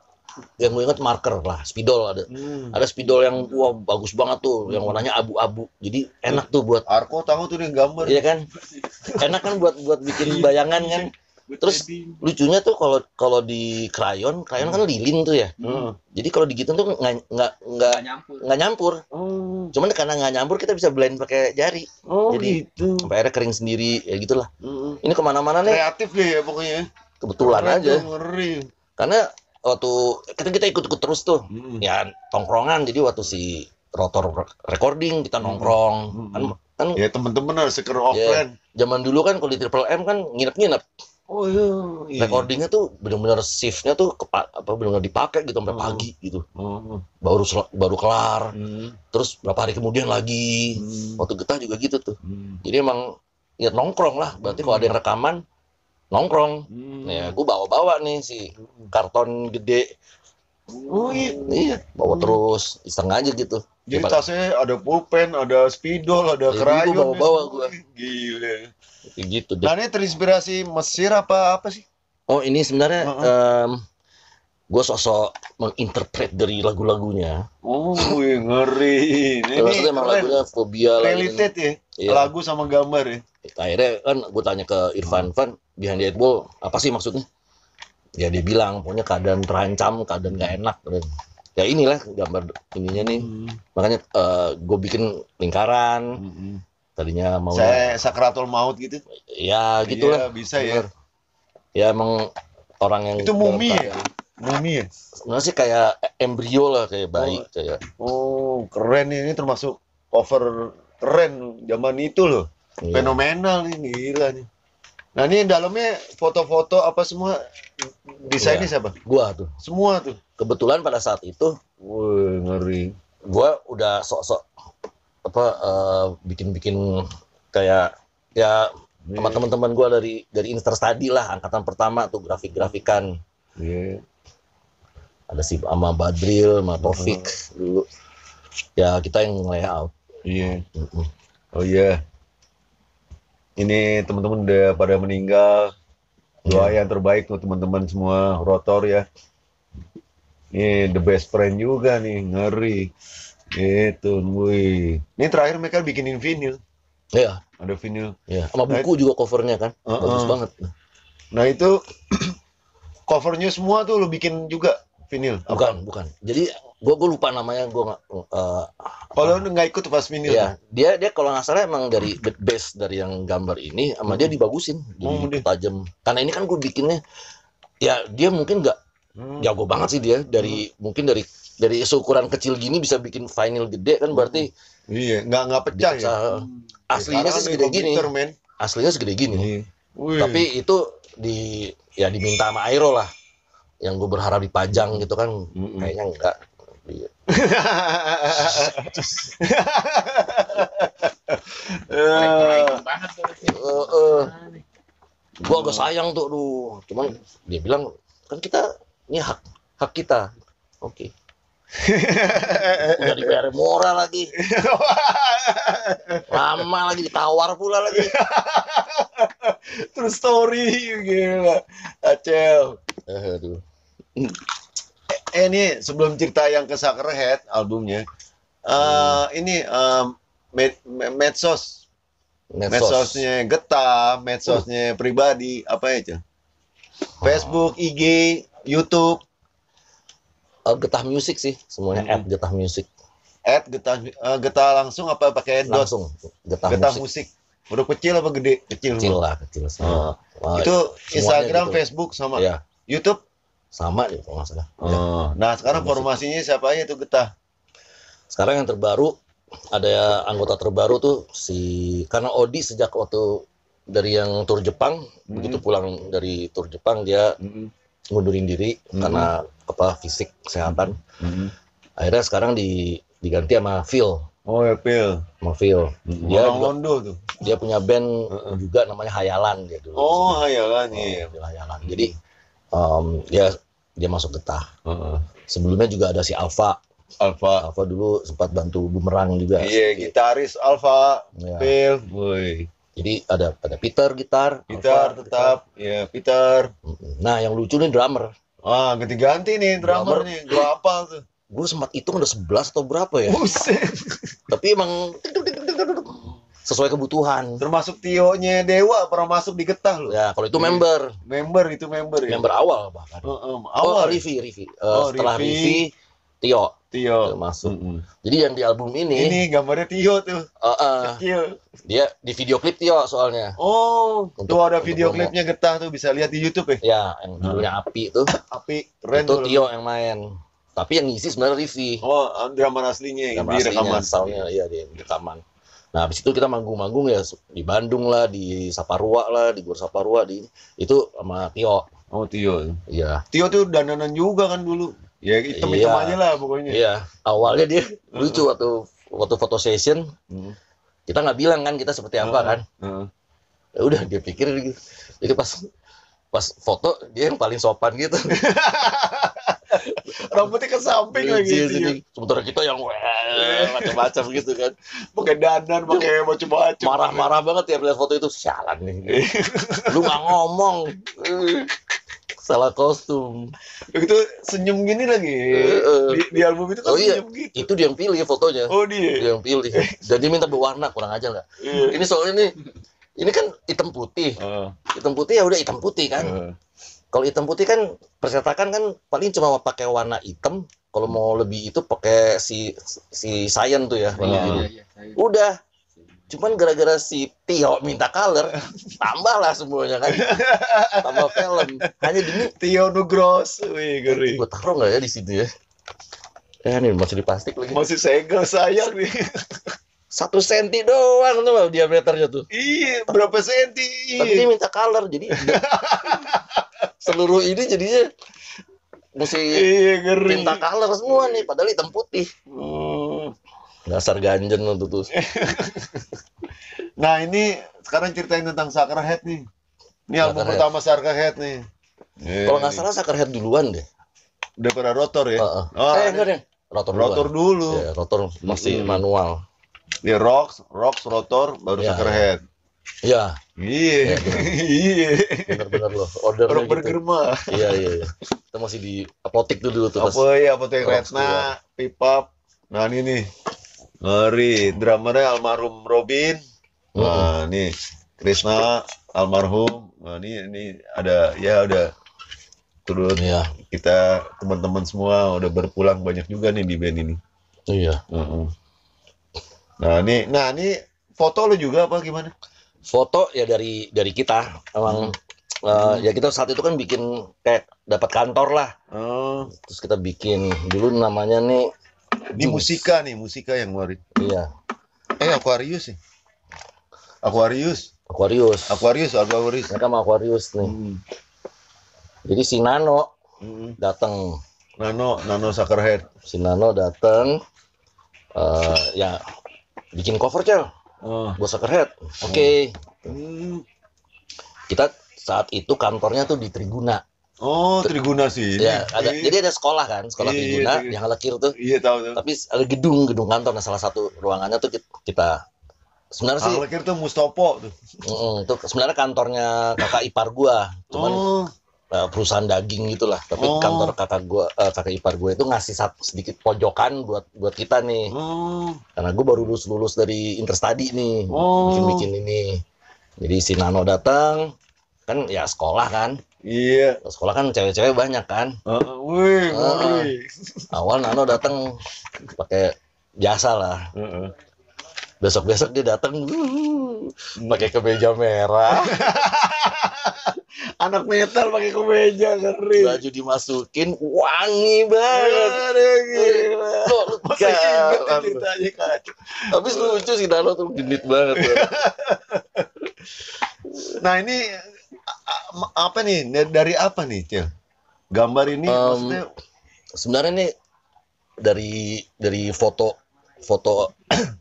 yang gue ingat marker lah, spidol ada. Ada spidol yang wah bagus banget tuh, yang warnanya abu-abu. Jadi enak tuh buat Arko tahu tuh yang gambar. Iya kan? Enak kan buat bikin bayangan kan. Terus lucunya tuh kalau di krayon kan lilin tuh ya. Jadi kalau digituin tuh nggak nyampur. Cuman karena nggak nyampur kita bisa blend pakai jari. Jadi gitu. sampai akhirnya kering sendiri ya gitulah. Ini kemana-mana nih. Kreatif ya pokoknya. Kebetulan aja. Ngeri. Karena waktu kita ikut terus tuh. Ya tongkrongan. Jadi waktu si Rotor recording kita nongkrong. Kan ya teman-teman harus seker offline. Zaman dulu kan kalau di Triple M kan nginep-nginep. Oh iya. Recordingnya tuh benar-benar shiftnya tuh benar-benar dipakai gitu sampai pagi gitu. Baru kelar. Terus berapa hari kemudian lagi. Waktu getah juga gitu tuh. Jadi emang ya nongkrong lah. Berarti kalau ada yang rekaman nongkrong. Ya gue bawa nih si karton gede. Oh iya. Bawa terus iseng aja gitu. Jadi tasnya ada pulpen, ada spidol, ada krayon. Gue bawa gue. Gila. Gitu deh. Nah ini terinspirasi Mesir apa sih? Oh ini sebenarnya gue sosok menginterpret dari lagu-lagunya. Oh ngeri. Ini maksudnya emang lagunya fobia lah. Related ya? Iya. Lagu sama gambar ya? Akhirnya kan gue tanya ke Irfan, Behind the Eightball apa sih maksudnya? Ya dia bilang pokoknya keadaan terancam, keadaan gak enak. Ya inilah gambar ininya nih. Makanya gue bikin lingkaran. Tadinya mau sakratul maut gitu. Ya gitulah. Iya, bisa ya. Ya emang orang yang itu mumi ya? Mumi ya? Sebenarnya sih kayak embrio lah, kayak bayi kayak. Oh, keren ini termasuk cover keren zaman itu loh. Iya. Fenomenal nih, gila nih. Nah, ini dalamnya foto-foto apa semua desainnya siapa? Gua tuh. Semua tuh. Kebetulan pada saat itu, wah, ngeri. Gua udah sok-sok bikin kayak ya sama teman-teman gue dari Interstudy lah, angkatan pertama tuh grafik-grafikan. Ada si sama Badril, sama Taufik dulu. Ya kita yang layout. Oh iya. Ini teman-teman udah pada meninggal. Doa yang terbaik tuh teman-teman semua Rotor ya. Ini the best friend juga nih, ngeri. Itu, wih. Ini terakhir mereka bikinin vinyl. Iya. Ada vinyl. Iya. Sama buku juga covernya kan. Bagus banget. Nah itu covernya semua tuh lo bikin juga vinyl? Bukan. Jadi gue lupa namanya. Gue nggak. Kalau nggak ikut pas vinyl? Iya. Dia kalau nggak salah emang dari base dari yang gambar ini, sama dia dibagusin, jadi tajam. Karena ini kan gue bikinnya, ya dia mungkin nggak jago banget sih dia mungkin dari dari seukuran kecil gini bisa bikin vinyl gede kan berarti iya, nggak pecah ya. Aslinya sih segede gini. Aslinya segede gini. Tapi itu diminta sama Airo lah. Yang gue berharap dipajang gitu kan, kayaknya enggak. Gue agak sayang tuh, cuman dia bilang kan kita ini hak kita, oke. Udah dibayar murah lagi, lama lagi ditawar pula lagi. Terus story gila, Acel. Aduh. Ini sebelum cerita yang ke Suckerhead albumnya, ini medsosnya Getah, medsosnya pribadi apa ya? Facebook, IG, YouTube. Getah Music sih semuanya @Getah Music. Getah langsung apa pakai dot? Langsung Getah Musik. Udah kecil apa gede? Kecil lah. Itu Instagram, gitu. Facebook sama YouTube sama deh kalau nggak salah. Nah sekarang formasinya siapa aja tuh Getah? Sekarang yang terbaru ada anggota terbaru tuh karena Odi sejak waktu dari yang tur Jepang, begitu pulang dari tur Jepang dia ngundurin diri karena fisik kesehatan. Akhirnya sekarang diganti sama Phil. Oh ya Phil. Sama Phil. Dia Londo tuh. Dia punya band juga namanya Hayalan dia dulu. Oh Hayalan iya. Hayalan. Jadi dia masuk Getah. Sebelumnya juga ada si Alpha dulu sempat bantu Bumerang juga. Iya, gitaris Alpha, Phil, boy. Jadi ada Peter gitar Alpha, tetap, ya Peter. Nah, yang lucu nih drummer. Ganti-ganti nih drummer nih. Gua hafal tuh. Gue sempat hitung ada 11 atau berapa ya. Buset. Tapi emang sesuai kebutuhan. Termasuk Tio-nya Dewa pernah masuk di Getah loh. Ya, kalau itu member itu member ya. Member awal bahkan. Awal Rivi. Setelah Rivi, Tio masuk. Jadi yang di album ini gambarnya Tio tuh. Kecil. Dia di video klip Tio soalnya. Tuh ada video klipnya Getah tuh bisa lihat di YouTube ya. Ya, yang judulnya Api tuh. Api, keren itu tuh. Tio yang main. Tapi yang ngisi sebenarnya Rivi. Drama aslinya yang di rekaman. Soundnya iya di rekaman. Nah, habis itu kita manggung-manggung ya di Bandung lah, di Saparua lah, di Gor Saparua itu sama Tio. Oh, Tio. Iya. Tio tuh dandanan juga kan dulu. Ya hitam-hitam aja lah pokoknya. Iya. Awalnya dia lucu waktu foto session. Kita nggak bilang kan kita seperti apa kan. Ya udah dia pikir gitu. Jadi pas foto dia yang paling sopan gitu. Rambutnya ke samping lagi. Sementara kita yang macam-macam gitu kan. Pakai dandan, pakai macam-macam. Marah-marah banget ya melihat foto itu. Sialan nih. Lu nggak ngomong. Salah kostum. Itu senyum gini lagi. Di album itu kan senyum gitu. Itu dia yang pilih fotonya. Oh dia yang pilih. Dan dia minta berwarna, kurang aja nggak? Ini soalnya ini kan hitam putih. Hitam putih ya udah hitam putih kan. Kalau hitam putih kan percetakan kan paling cuma pakai warna hitam. Kalau mau lebih itu pakai si cyan tuh ya. Udah. Cuman gara-gara si Tio minta color, tambahlah semuanya kan. Tambah film. Hanya demi Tio Nugros. Wih, ngeri. Gue taruh nggak ya di situ ya? Ini masih di plastik lagi. Masih segel sayang nih. 1 senti doang tuh diameternya tuh. Iya, berapa senti? Tapi dia minta color jadi seluruh ini jadinya mesti minta color semua nih, padahal hitam putih. Dasar ganjen tuh tuh. Nah ini sekarang ceritain tentang Suckerhead nih. Ini album pertama Suckerhead nih. Kalau nggak salah Suckerhead duluan deh. Daripada Rotor ya? Enggak deh. Rotor dulu. Ya, Rotor masih manual. Dia Rocks, Rotor, baru Suckerhead. Iya. Iya. Iya. Benar-benar loh. Ordernya gitu. Bergerma. Iya. Kita masih di apotek dulu tuh. Apotek Retna, Pipap. Nah ini nih. Ngeri, drummernya almarhum Robin. Nah, nih Krisna almarhum. Nah, ini ada udah turun ya. Kita teman-teman semua udah berpulang banyak juga nih di band ini. Iya. Nah, ini foto lo juga apa gimana? Foto ya dari kita. Emang Ya kita saat itu kan bikin kayak dapat kantor lah. Terus kita bikin dulu namanya nih. Ini musika yang ngeluarin. Iya. Aquarius sih. Aquarius. Mereka sama Aquarius nih. Jadi si Nano datang. Nano Suckerhead. Si Nano datang. Ya bikin cover Cel. Buat Suckerhead. Oke. Kita saat itu kantornya tuh di Triguna. Triguna sih. Ya, jadi ada sekolah kan, sekolah Triguna yang Halekir tuh. Iya tahu. Tapi ada gedung kantor. Nah, salah satu ruangannya tuh kita sebenarnya sih. Halekir tuh Mustopo tuh. Itu sebenarnya kantornya kakak ipar gua. Cuman perusahaan daging gitulah. Tapi kantor kakak ipar gua itu ngasih sedikit pojokan buat kita nih. Karena gua baru lulus dari interstudy nih, bikin ini. Jadi si Nano datang. Kan ya sekolah kan. Iya. Sekolah kan cewek-cewek banyak kan. Awal Nano datang pakai biasa lah. Besok dia datang pakai kemeja merah. Anak metal pakai kemeja ngeri. Baju dimasukin wangi banget. Lo masih ingat ceritanya kacau. Habis lucu sih Nano tuh genit banget. Nah ini apa nih? Dari apa nih, Cel? Gambar ini maksudnya sebenarnya nih dari foto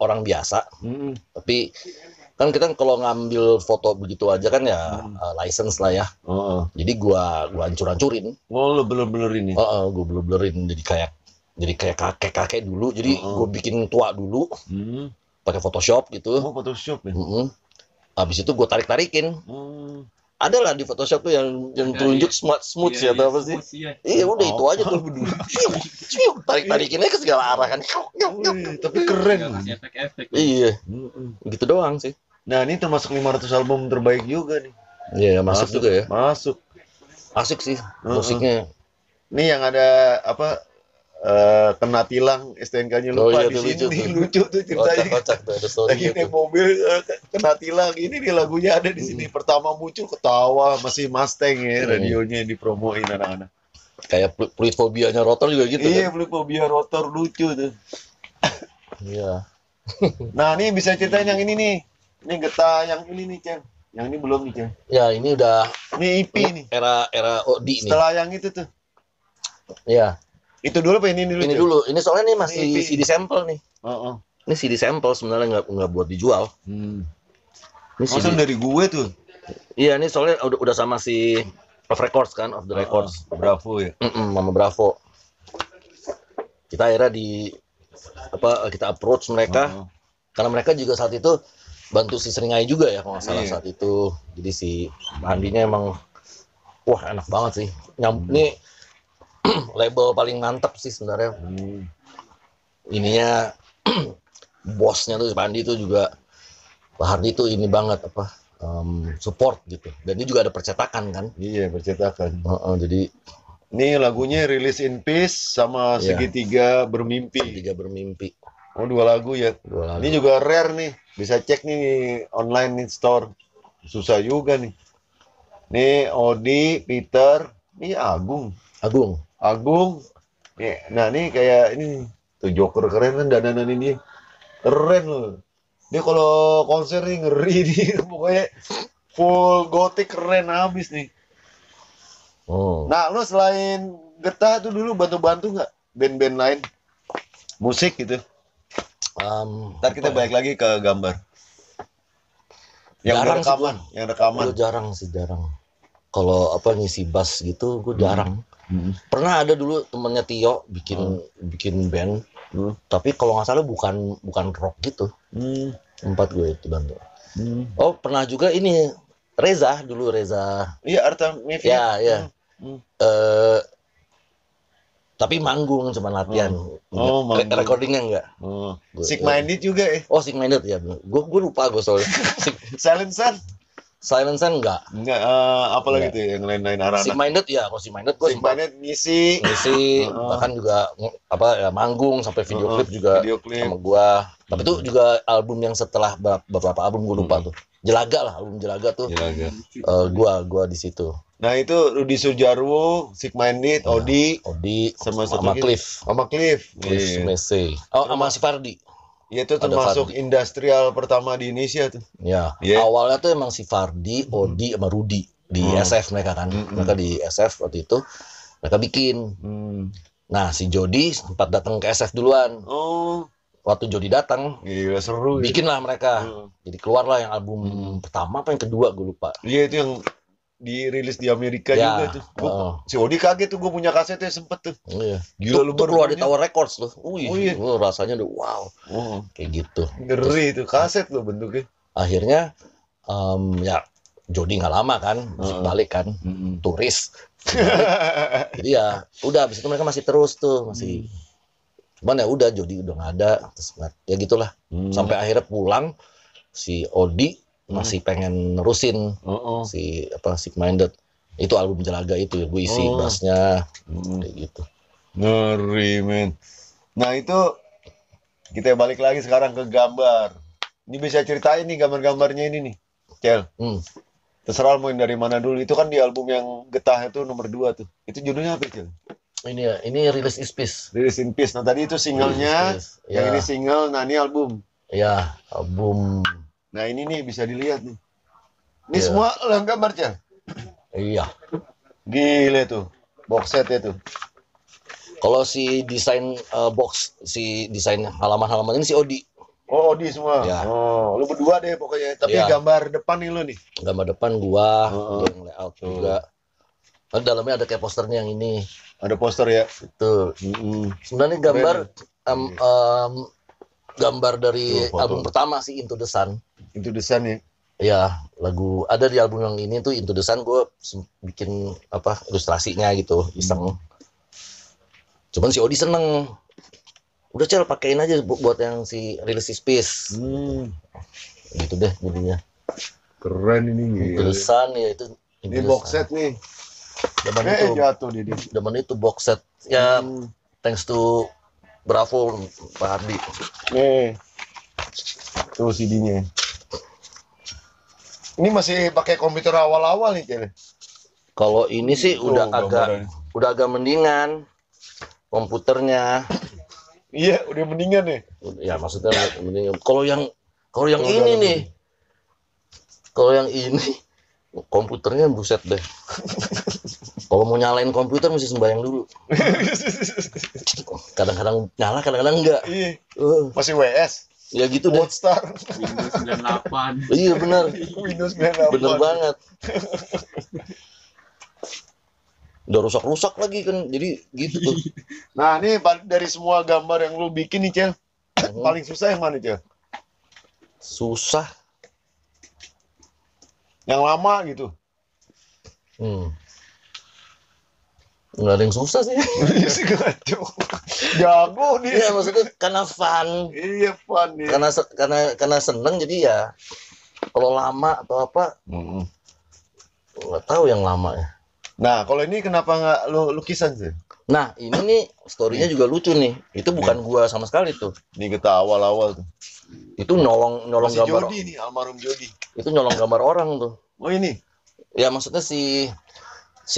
orang biasa. Tapi kan kita kalau ngambil foto begitu aja kan ya license lah ya. Jadi gua hancur-hancurin. Lo bener-benerin nih. Gua bener-benerin jadi kayak kakek-kakek dulu. Jadi gua bikin tua dulu. Pakai Photoshop gitu. Photoshop ya. Habis itu gua tarik-tarikin. Ada lah di Photoshop tuh yang tunjuk smooth ya atau apa sih? Iya udah itu aja tuh. Tarik-tarikin aja ke segala arah kan. Tapi keren. Iya. Gitu doang sih. Nah ini termasuk 500 album terbaik juga nih. Iya masuk juga ya. Masuk. Asik sih musiknya. Nih yang ada apa? Kena tilang STNK-nya lupa di sini lucu tuh ceritanya. Kocak tuh ada story. Lagi naik mobil kena tilang ini di lagunya ada di sini. Pertama muncul ketawa masih Mustang ya radionya dipromoin anak-anak. Kayak fluid fobianya rotor juga gitu. Iya, fluid fobia rotor lucu tuh. Iya. Nah, ini bisa ceritain yang ini nih. Ini getah yang ini nih, Ceng. Yang ini belum nih, Ceng. Ya, ini udah ini EP nih. Era OD nih. Setelah yang itu tuh. Iya. Itu dulu apa ini dulu? Ini dulu. Ini soalnya nih masih ini CD sampel nih. Ini CD sampel sebenarnya nggak buat dijual. Ini CD dari gue tuh. Iya, ini soalnya udah sama si Off Records kan, Off the Records. Bravo ya. Mama Bravo. Kita akhirnya kita approach mereka karena mereka juga saat itu bantu si Seringai juga ya kalau nggak salah saat itu. Jadi si Andinya emang wah enak banget sih. Ini label paling mantap sih sebenarnya. Ininya bosnya tuh Pandi tuh juga Pak Hardi tuh ini banget support gitu. Dan ini juga ada percetakan kan? Iya, percetakan. Jadi ini lagunya Release in Peace sama Segitiga Bermimpi. Segitiga Bermimpi. Oh, 2 lagu ya. Ini juga rare nih. Bisa cek nih online nih store. Susah juga nih. Nih Odi, Peter, ini Agung. Nah, ini kayak ini tuh Joker keren kan dandanan ini. Keren loh. Dia kalau konser nih ngeri nih. Pokoknya full gotik keren habis nih. Nah, lu selain Getah tuh dulu bantu-bantu nggak band-band lain musik gitu? Ntar kita balik lagi ke gambar. Yang rekaman. Gue jarang. Kalau ngisi bass gitu, gue jarang. Pernah ada dulu temennya Tio bikin band, tapi kalau nggak salah bukan rock gitu. Tempat gue itu bantu. Oh pernah juga ini Reza. Iya Arta Mevia. Ya. Tapi manggung cuma latihan. Manggung. Recordingnya enggak. Sick Minded juga ya. Oh Sick Minded ya. Gue lupa gue soalnya. Silent Sun enggak. Apalagi tuh yang lain-lain arah. Sick Minded ya, kalau Sick Minded gue ngisi, bahkan juga manggung sampai video klip juga sama gua. Tapi itu juga album yang setelah beberapa album gue lupa tuh. Jelaga lah, album Jelaga tuh. Jelaga. Gua di situ. Nah itu Rudy Sujarwo, Sick Minded, Odi, sama Cliff. Cliff Messe. Oh, sama si Fardi. Iya itu termasuk industrial pertama di Indonesia tuh. Ya. Awalnya tuh emang si Fardi, Odi, sama Rudy di SF mereka kan. Mereka di SF waktu itu mereka bikin. Nah si Jody sempat datang ke SF duluan. Waktu Jody datang, gila seru. Bikin lah mereka. Jadi keluarlah yang album pertama apa yang kedua gue lupa. Iya itu yang dirilis di Amerika juga tuh. Si Odi kaget tuh, gue punya kasetnya sempet tuh. Iya. Gila lu baru keluar di Tower Records tuh. Rasanya udah wow. Kayak gitu. Ngeri itu kaset loh bentuknya. Akhirnya ya Jody nggak lama kan, balik kan, turis. Jadi ya udah habis itu mereka masih terus tuh, masih. Cuman ya udah Jody udah nggak ada, terus ya gitulah. Sampai akhirnya pulang si Odi masih pengen nerusin si Sick Minded. Itu album Jelaga itu gue isi bassnya kayak gitu. Ngeri men. Nah itu kita balik lagi sekarang ke gambar. Ini bisa ceritain nih gambar-gambarnya ini nih, Cel. Terserah mau dari mana dulu. Itu kan di album yang Getah itu nomor 2 tuh. Itu judulnya apa, Cel? Ini Release in Peace. Release in Peace. Nah tadi itu singlenya, yang ini single, nah ini album. Iya, album. Nah ini nih bisa dilihat nih. Ini semua lo gambar, Cel? Iya. Gile tuh, box set itu. Kalau si desain si desain halaman-halaman ini si Odi. Oh, Odi semua. Ya. Oh, lu berdua deh pokoknya. Tapi gambar depan nih lu nih. Gambar depan gua, yang layout juga. Nah, dalamnya ada kayak posternya yang ini. Ada poster ya. Itu. Sebenarnya gambar dari album pertama sih Into the Sun. Into the Sun ya. Iya, lagu ada di album yang ini tuh Into the Sun, gue bikin ilustrasinya gitu, iseng. Cuman si Odi seneng. Udah Cel pakein aja buat yang si Release in Peace. Gitu deh jadinya. Keren ini. Into the Sun ya itu. Ini box set nih. Jatuh di Zaman itu box set. Ya thanks to Bravo Pak Hardi. Nih. Tuh CD-nya. Ini masih pakai komputer awal-awal nih, Cel. Kalau ini sih udah agak mendingan komputernya. Iya, udah mendingan nih. Ya maksudnya mendingan. Kalau yang ini nih. Kalau yang ini komputernya buset deh. Kalau mau nyalain komputer mesti sembahyang dulu. Kadang-kadang nyala, kadang-kadang enggak. Iya. Masih WS. Ya gitu deh. Star. Windows 98. Iya benar. Windows 98. Bener banget. Udah rusak-rusak lagi kan. Jadi gitu tuh. Nah, ini dari semua gambar yang lu bikin nih, Cel. Paling susah yang mana, Cel? Susah. Yang lama gitu. Nggak ada yang susah sih. Jago nih. Iya maksudnya karena fun. Iya fun ya. Karena seneng jadi ya. Kalau lama atau apa, nggak tahu yang lama ya. Nah kalau ini kenapa nggak lu lukisan sih? Nah ini nih storynya juga lucu nih. Itu bukan gua sama sekali tuh. Ini kita awal-awal tuh. Itu nyolong Masih gambar. Jody nih, almarhum Jody. Itu nyolong gambar orang tuh. Oh ini? Ya maksudnya si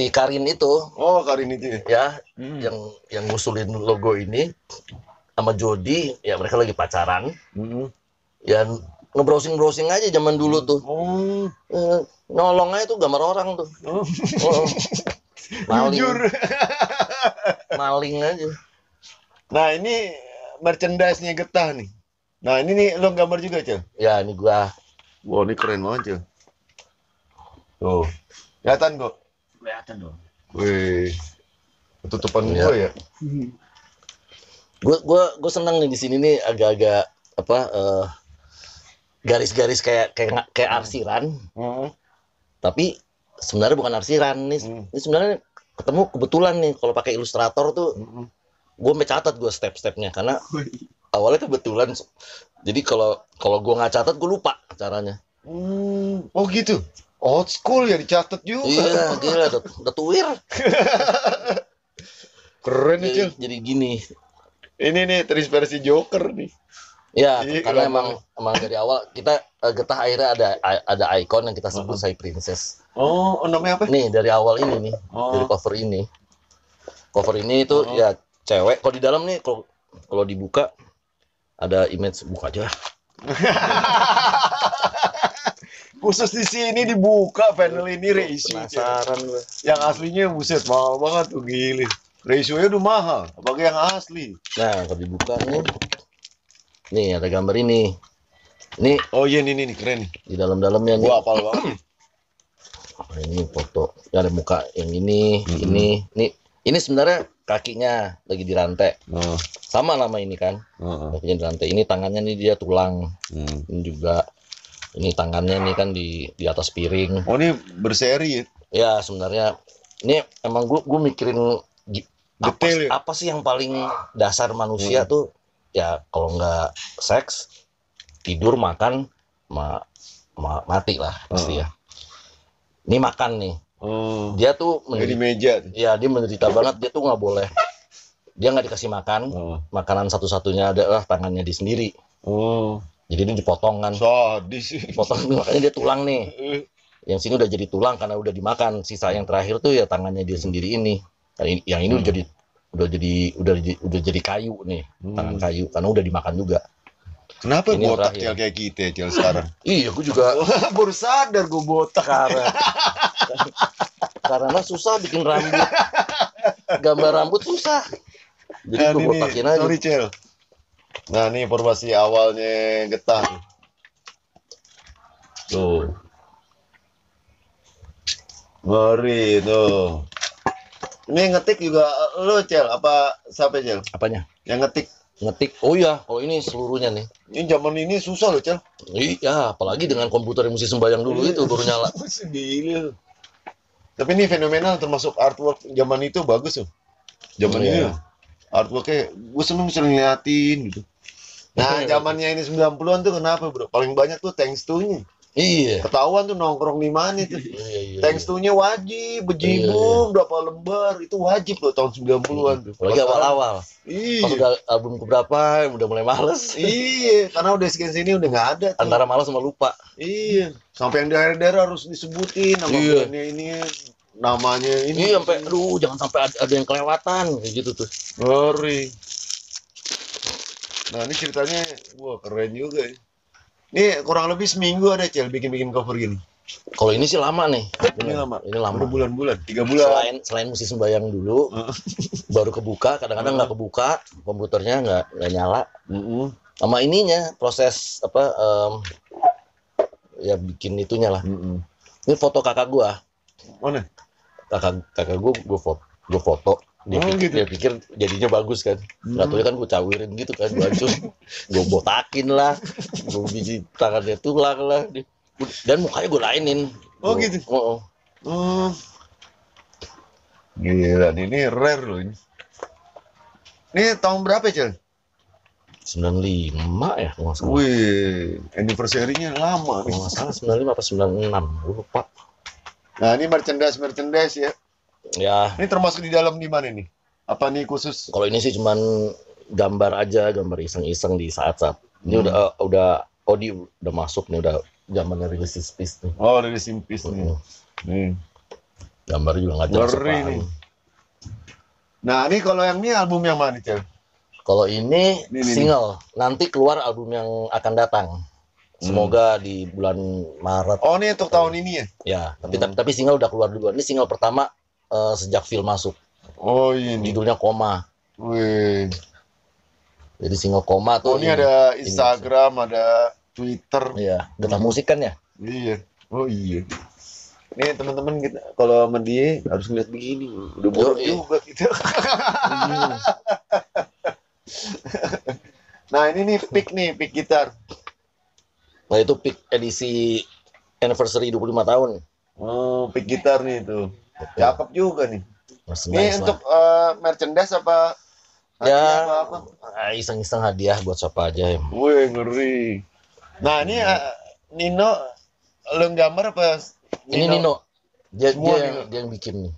Karin itu. Oh Karin itu ya. Yang ngusulin logo ini sama Jody, ya mereka lagi pacaran. Ya nge-browsing aja zaman dulu tuh. Nolong aja tuh gambar orang tuh. Maling aja. Nah ini merchandise-nya Getah nih. Nah ini nih lo gambar juga, Cel? Ya ini gua. Wow ini keren banget, Cel. Tuh. Kelihatan kok? Kelihatan dong. Wih. Tutupan gua ya. Gua senang nih di sini nih agak-agak garis-garis kayak arsiran. Tapi sebenarnya bukan arsiran nih. Ini sebenarnya ketemu kebetulan nih kalau pakai Illustrator tuh. Gue mencatat gue step-stepnya karena awalnya kebetulan. Jadi kalau gue nggak catat gue lupa caranya. Oh gitu. Old school ya dicatat juga. Iya gila udah tuir. Keren nih, Cil. Jadi gini. Ini nih terinspirasi Joker nih. Ya, Iya, karena gambarnya. emang dari awal kita Getah akhirnya ada ikon yang kita sebut Sai Princess. Oh, namanya apa? Nih dari awal ini nih, dari Oh. cover ini. Cover ini itu ya cewek. Kalau di dalam nih kalau dibuka ada image, buka aja. Khusus di sini dibuka panel ini ratio. Penasaran gue. Yang aslinya buset mahal banget tuh, gile. Ratio-nya udah mahal, apalagi yang asli. Nah, kalau dibuka nih ada gambar ini. Ini Oh iya nih keren nih. di dalam-dalamnya nih. Gua hafal banget. Nah, ini foto. Ya, ada muka yang ini. Ini sebenarnya kakinya lagi dirantai. Oh. Sama nama ini kan. Kakinya dirantai. Ini tangannya nih dia tulang. Ini juga. Ini tangannya nih kan di atas piring. Oh, ini berseri ya? Ya sebenarnya ini emang gue mikirin Detail ya? apa sih yang paling dasar manusia tuh ya, kalau nggak seks, tidur, makan, mati lah pasti ya. Ini makan nih. Dia tuh di meja. Ya dia menderita banget. Dia tuh nggak boleh. Dia nggak dikasih makan. Makanan satu-satunya adalah tangannya dia sendiri. Jadi dia dipotong kan. Sadis. Dipotong, makanya dia tulang nih. Yang sini udah jadi tulang karena udah dimakan. Sisa yang terakhir tuh ya tangannya dia sendiri ini. Yang ini udah jadi kayu nih, tangan kayu karena udah dimakan juga. Kenapa Ini botak terakhir. kayak kita Cel sekarang? Iya, gue juga Baru sadar gue botak. karena susah bikin rambut. Gambar rambut susah. Jadi gue botakin aja. Sorry Cel. Nah, ini informasi awalnya Getah. Tuh. Ngeri tuh. Ini ngetik juga lo Cel, apa siapa Cel? Apanya? Yang Ngetik. Oh iya, kalau ini seluruhnya nih. ini zaman ini susah loh Cel. Iya, apalagi dengan komputer yang mesti sembayang dulu itu baru nyala. Gila. Tapi ini fenomenal, termasuk artwork zaman itu bagus loh. Zaman ini artworknya gue seneng sering liatin gitu. Nah, zamannya ini 90-an tuh kenapa bro? Paling banyak tuh thanks to-nya. Iya. Ketahuan tuh nongkrong di mana tuh. Iya. Thanks to-nya wajib, bejibun, berapa lembar, itu wajib loh tahun 90-an tuh. Apalagi awal-awal. Pas Iya. udah album keberapa, udah mulai males. Iya, karena udah sekian sini udah nggak ada tuh. Antara malas sama lupa. Iya, sampai yang daerah-daerah harus disebutin nama brandnya ini, namanya ini. Iya, sampai aduh jangan sampai ada yang kelewatan kayak gitu tuh. Ngeri. Nah, ini ceritanya wah keren juga ya. Ini kurang lebih seminggu ada Cel bikin cover gini. Kalau ini sih lama nih. Ini lama. Ini lama. Udah bulan-bulan, 3 bulan. Selain mesti sembayang dulu, baru kebuka. Kadang-kadang nggak kebuka, komputernya nggak nyala. Sama ininya proses apa? Ya bikin itunya lah. Ini foto kakak gua. Mana? Kakak gua foto. Dia pikir jadinya bagus kan. Nggak tahu kan gue cawirin gitu kan, gue hancur. Gue botakin lah, gue biji tangannya tulang lah. Dan mukanya gue lainin. Oh gitu? Gila, ini rare loh ini. Ini tahun berapa Cel? 95 ya kalau nggak salah. Wih, anniversary-nya lama nih. Kalau nggak salah 95 apa 96, gue lupa. Nah, ini merchandise ya. Ya. Ini termasuk di dalam di mana nih? Apa nih khusus? Kalau ini sih cuman gambar aja, gambar iseng-iseng di saat-saat. Ini udah masuk nih, udah zamannya release piece nih. Oh, release piece nih. Nih. Gambar juga nggak jelas nih. Nah, ini kalau yang ini album yang mana, Cel? Kalau ini single. Nanti keluar album yang akan datang. Semoga di bulan Maret. Oh, ini untuk tahun ini ya? Ya, tapi single udah keluar duluan. Ini single pertama sejak film masuk. Oh iya. Judulnya Koma. Wih. Jadi single Koma tuh. Oh ini ada Instagram, ada Twitter. Iya. Getah Musik kan ya? Iya. Oh iya. Nih teman-teman kita kalau sama dia harus ngeliat begini. Udah bodoh juga kita. Nah ini nih pick gitar. Nah itu pick edisi anniversary 25 tahun. Oh pick gitar nih itu. Cakep juga nih. Ini untuk merchandise apa? Ya, iseng-iseng hadiah buat siapa aja ya. Wih, ngeri. Nah, ini Nino lo gambar apa? Ini Nino. Dia yang bikin nih.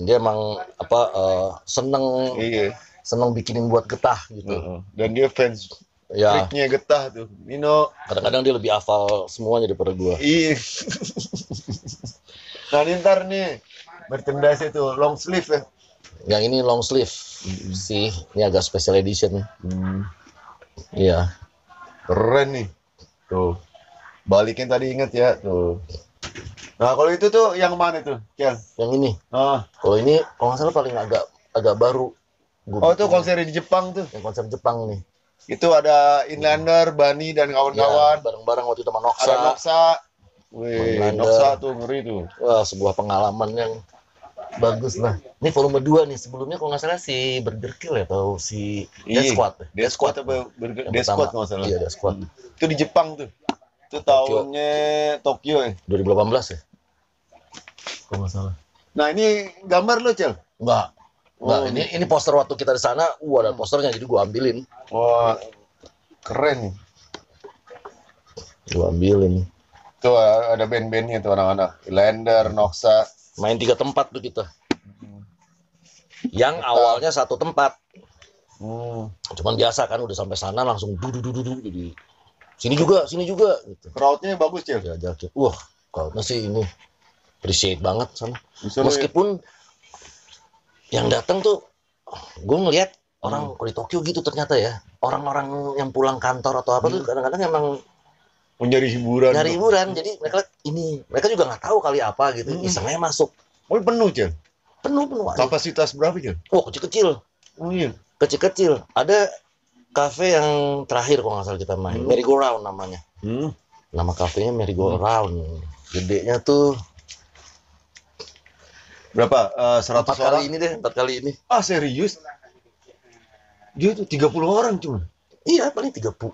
Dia emang apa seneng bikinin buat Getah gitu. Dan dia fans Ya. Triknya Getah tuh. Nino. Kadang-kadang dia lebih hafal semuanya daripada gua. Iya. Nah, ini ntar nih merchandise itu long sleeve ya. Yang ini long sleeve sih, ini agak special edition. Iya. Keren nih. Tuh. Balikin tadi inget ya, tuh. Nah, kalau itu tuh yang mana tuh, Kian? Yang ini. Ah. Kalau ini kalau nggak salah paling agak baru. Oh, itu konser di Jepang tuh. Yang konser Jepang nih. Itu ada Inlander, Bani dan kawan-kawan. Ya, bareng-bareng waktu itu sama Noxa. Ada Noxa. Wih, Noxa tuh ngeri tuh. Wah, sebuah pengalaman yang bagus lah. Ini volume 2 nih. Sebelumnya kalau nggak salah si Burger Kill ya, atau si Death Squad. Death Squad apa Death Squad kalau nggak salah. Iya, Death Squad. Itu di Jepang tuh. Itu tahunnya Tokyo ya. 2018 ya. Kalau nggak salah. Nah, ini gambar lo, Cel? Enggak. Nah, ini poster waktu kita di sana, ada posternya jadi gua ambilin. Wah, keren nih. Gua ambilin. Tuh ada band-bandnya tuh anak-anak. Lander, Noxa. Main 3 tempat tuh kita. Yang awalnya 1 tempat. Cuman biasa kan udah sampai sana langsung dudu jadi sini juga gitu. Crowdnya bagus, Cel. Diajakin. Wah, crowdnya sih ini appreciate banget sana. Meskipun yang datang tuh gue ngeliat orang di Tokyo gitu ternyata ya, orang-orang yang pulang kantor atau apa tuh kadang-kadang emang nyari hiburan. Jadi mereka juga nggak tahu kali apa gitu, isengnya masuk. Oh, penuh, Cel? Penuh aja. Kapasitas berapa, Cel? Wah, kecil-kecil. Oh iya. Kecil-kecil. Ada kafe yang terakhir kalau nggak salah kita main, Merry Go Round namanya. Nama kafenya Merry Go Round. Gedenya tuh berapa? 100 orang? 4 kali ini. Ah, serius? Dia tuh 30 orang cuma. Iya, paling 30.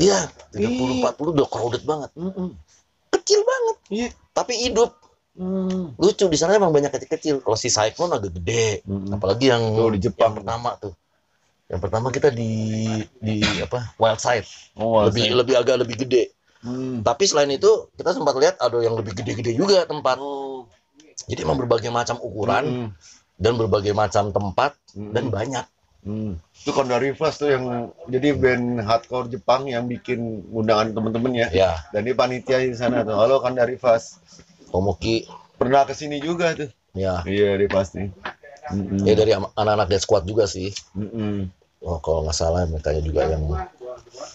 Iya, 30 40 udah crowded banget. Kecil banget. Iya. Tapi hidup. Lucu di sana emang banyak kecil-kecil. Kalau si Cyclone agak gede. Apalagi yang tuh, di Jepang. Yang pertama tuh. Yang pertama kita di apa? Wild Side. Lebih agak lebih gede. Tapi selain itu kita sempat lihat ada yang lebih gede-gede juga tempat. Jadi emang berbagai macam ukuran dan berbagai macam tempat dan banyak. Itu Kandarifass tuh yang jadi band hardcore Jepang yang bikin undangan temen-temen ya. Dan dia panitia di sana tuh. Halo Kandarifass. Tomoki pernah kesini juga tuh. Ya. Iya, dia pasti. Ya dari anak-anak Death Squad juga sih. Oh, kalau nggak salah mereka juga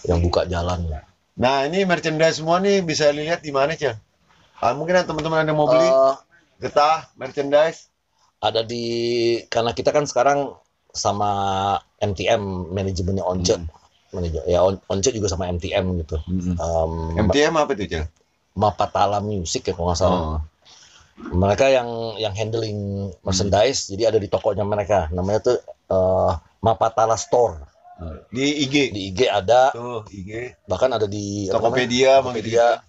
yang buka jalan. Nah, ini merchandise semua nih bisa dilihat di mana, Cel? Mungkin teman-teman ada mau beli Getah merchandise. Ada karena kita kan sekarang sama MTM manajemennya Once. Ya Once juga sama MTM gitu. MTM apa itu, Cel? Mapatala Music ya kalau nggak salah. Mereka yang handling merchandise, jadi ada di tokonya mereka. Namanya tuh Mapatala Store. Di IG. Di IG ada. Tuh, IG. Bahkan ada di Tokopedia,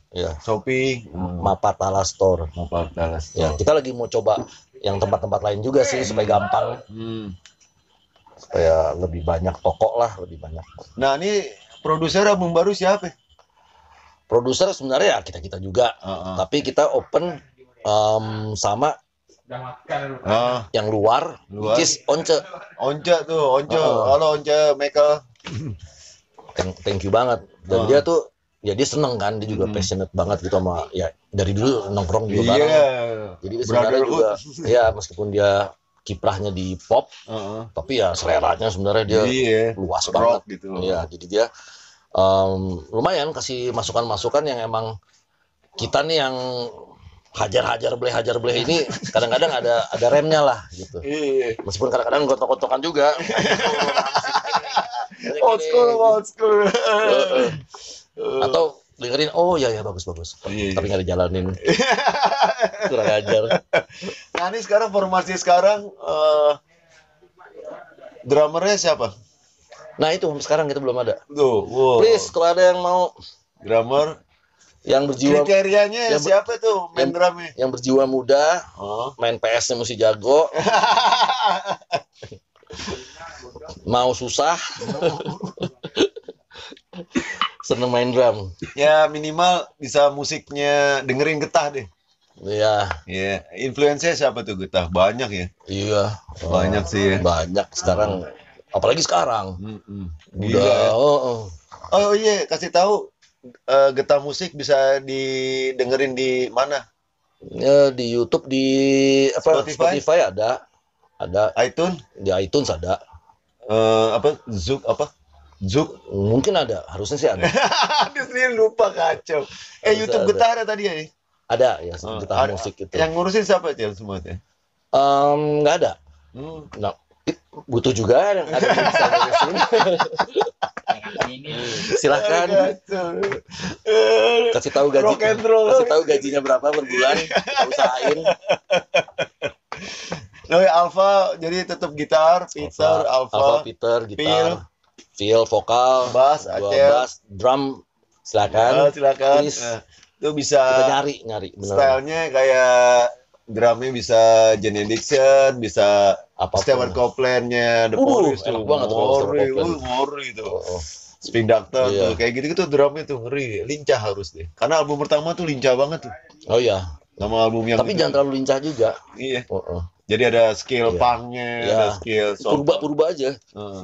ya. Shopee, Mapatala Store. Mapatala Store. Ya, kita lagi mau coba yang tempat-tempat lain juga sih supaya gampang. Supaya lebih banyak toko lah, lebih banyak. Nah, ini produser album baru siapa? Produser sebenarnya ya kita juga. Tapi kita open sama yang luar, which is Once. Once. Halo Once, Michael. Thank you banget. Dan dia tuh ya dia seneng kan, dia juga passionate banget gitu sama ya dari dulu nongkrong juga bareng. Jadi dia sebenarnya juga ya meskipun dia kiprahnya di pop, tapi ya seleranya sebenarnya dia luas banget gitu. Iya, jadi dia lumayan kasih masukan-masukan yang emang kita nih yang hajar bleh ini kadang-kadang ada remnya lah gitu. Meskipun kadang-kadang gontok-gontokan juga. Old school. Atau dengerin, oh ya bagus. Tapi nggak dijalanin. Kurang ajar. Nah, ini sekarang formasi drummernya siapa? Nah itu sekarang kita belum ada. Tuh, wow. Please kalau ada yang mau drummer yang berjiwa, kriterianya siapa tuh main drumnya? Yang berjiwa muda, main PS-nya mesti jago. Mau susah. Seneng main drum. Ya minimal bisa musiknya dengerin Getah deh. Iya. Iya, influence-nya siapa tuh Getah? Banyak ya? Iya. Banyak sih ya. Banyak sekarang. Apalagi sekarang. Udah Oh iya, kasih tahu Getah Musik bisa didengerin di mana? Di YouTube, di Spotify? Spotify ada iTunes? di iTunes ada. Zouk apa? Zouk? Mungkin ada, harusnya sih ada. Dia sendiri lupa, kacau. YouTube Ada. Getah ada tadi ya? Ada ya, Getah Musik itu. Yang ngurusin siapa itu semua itu? Nggak ada. Nah, butuh juga yang ada yang bisa ngurusin. Silakan kasih tahu gaji, Rock and roll. kasih tahu gajinya berapa per bulan, kita usahain. Oh ya, Alfa jadi tetap gitar, Peter, Alfa, Peter, gitar, Phil, vokal, bass, gua Acel. bass, drum, silakan. silakan. Please. Itu bisa Kita nyari bener. stylenya kayak drumnya bisa Jenny Dixon, bisa Apapun. Stewart Copeland-nya, The Police tuh, enak banget tuh kalau Stewart Copeland. ngori itu. Oh. Spin Doctor Iya. tuh, kayak gitu-gitu drumnya tuh ngeri, lincah harus deh. Karena album pertama tuh lincah banget tuh, Oh iya, sama album yang tapi itu. jangan terlalu lincah juga. Iya. Oh. Jadi ada skill Iya. punknya, Iya. ada skill soul. Purba aja. Heeh.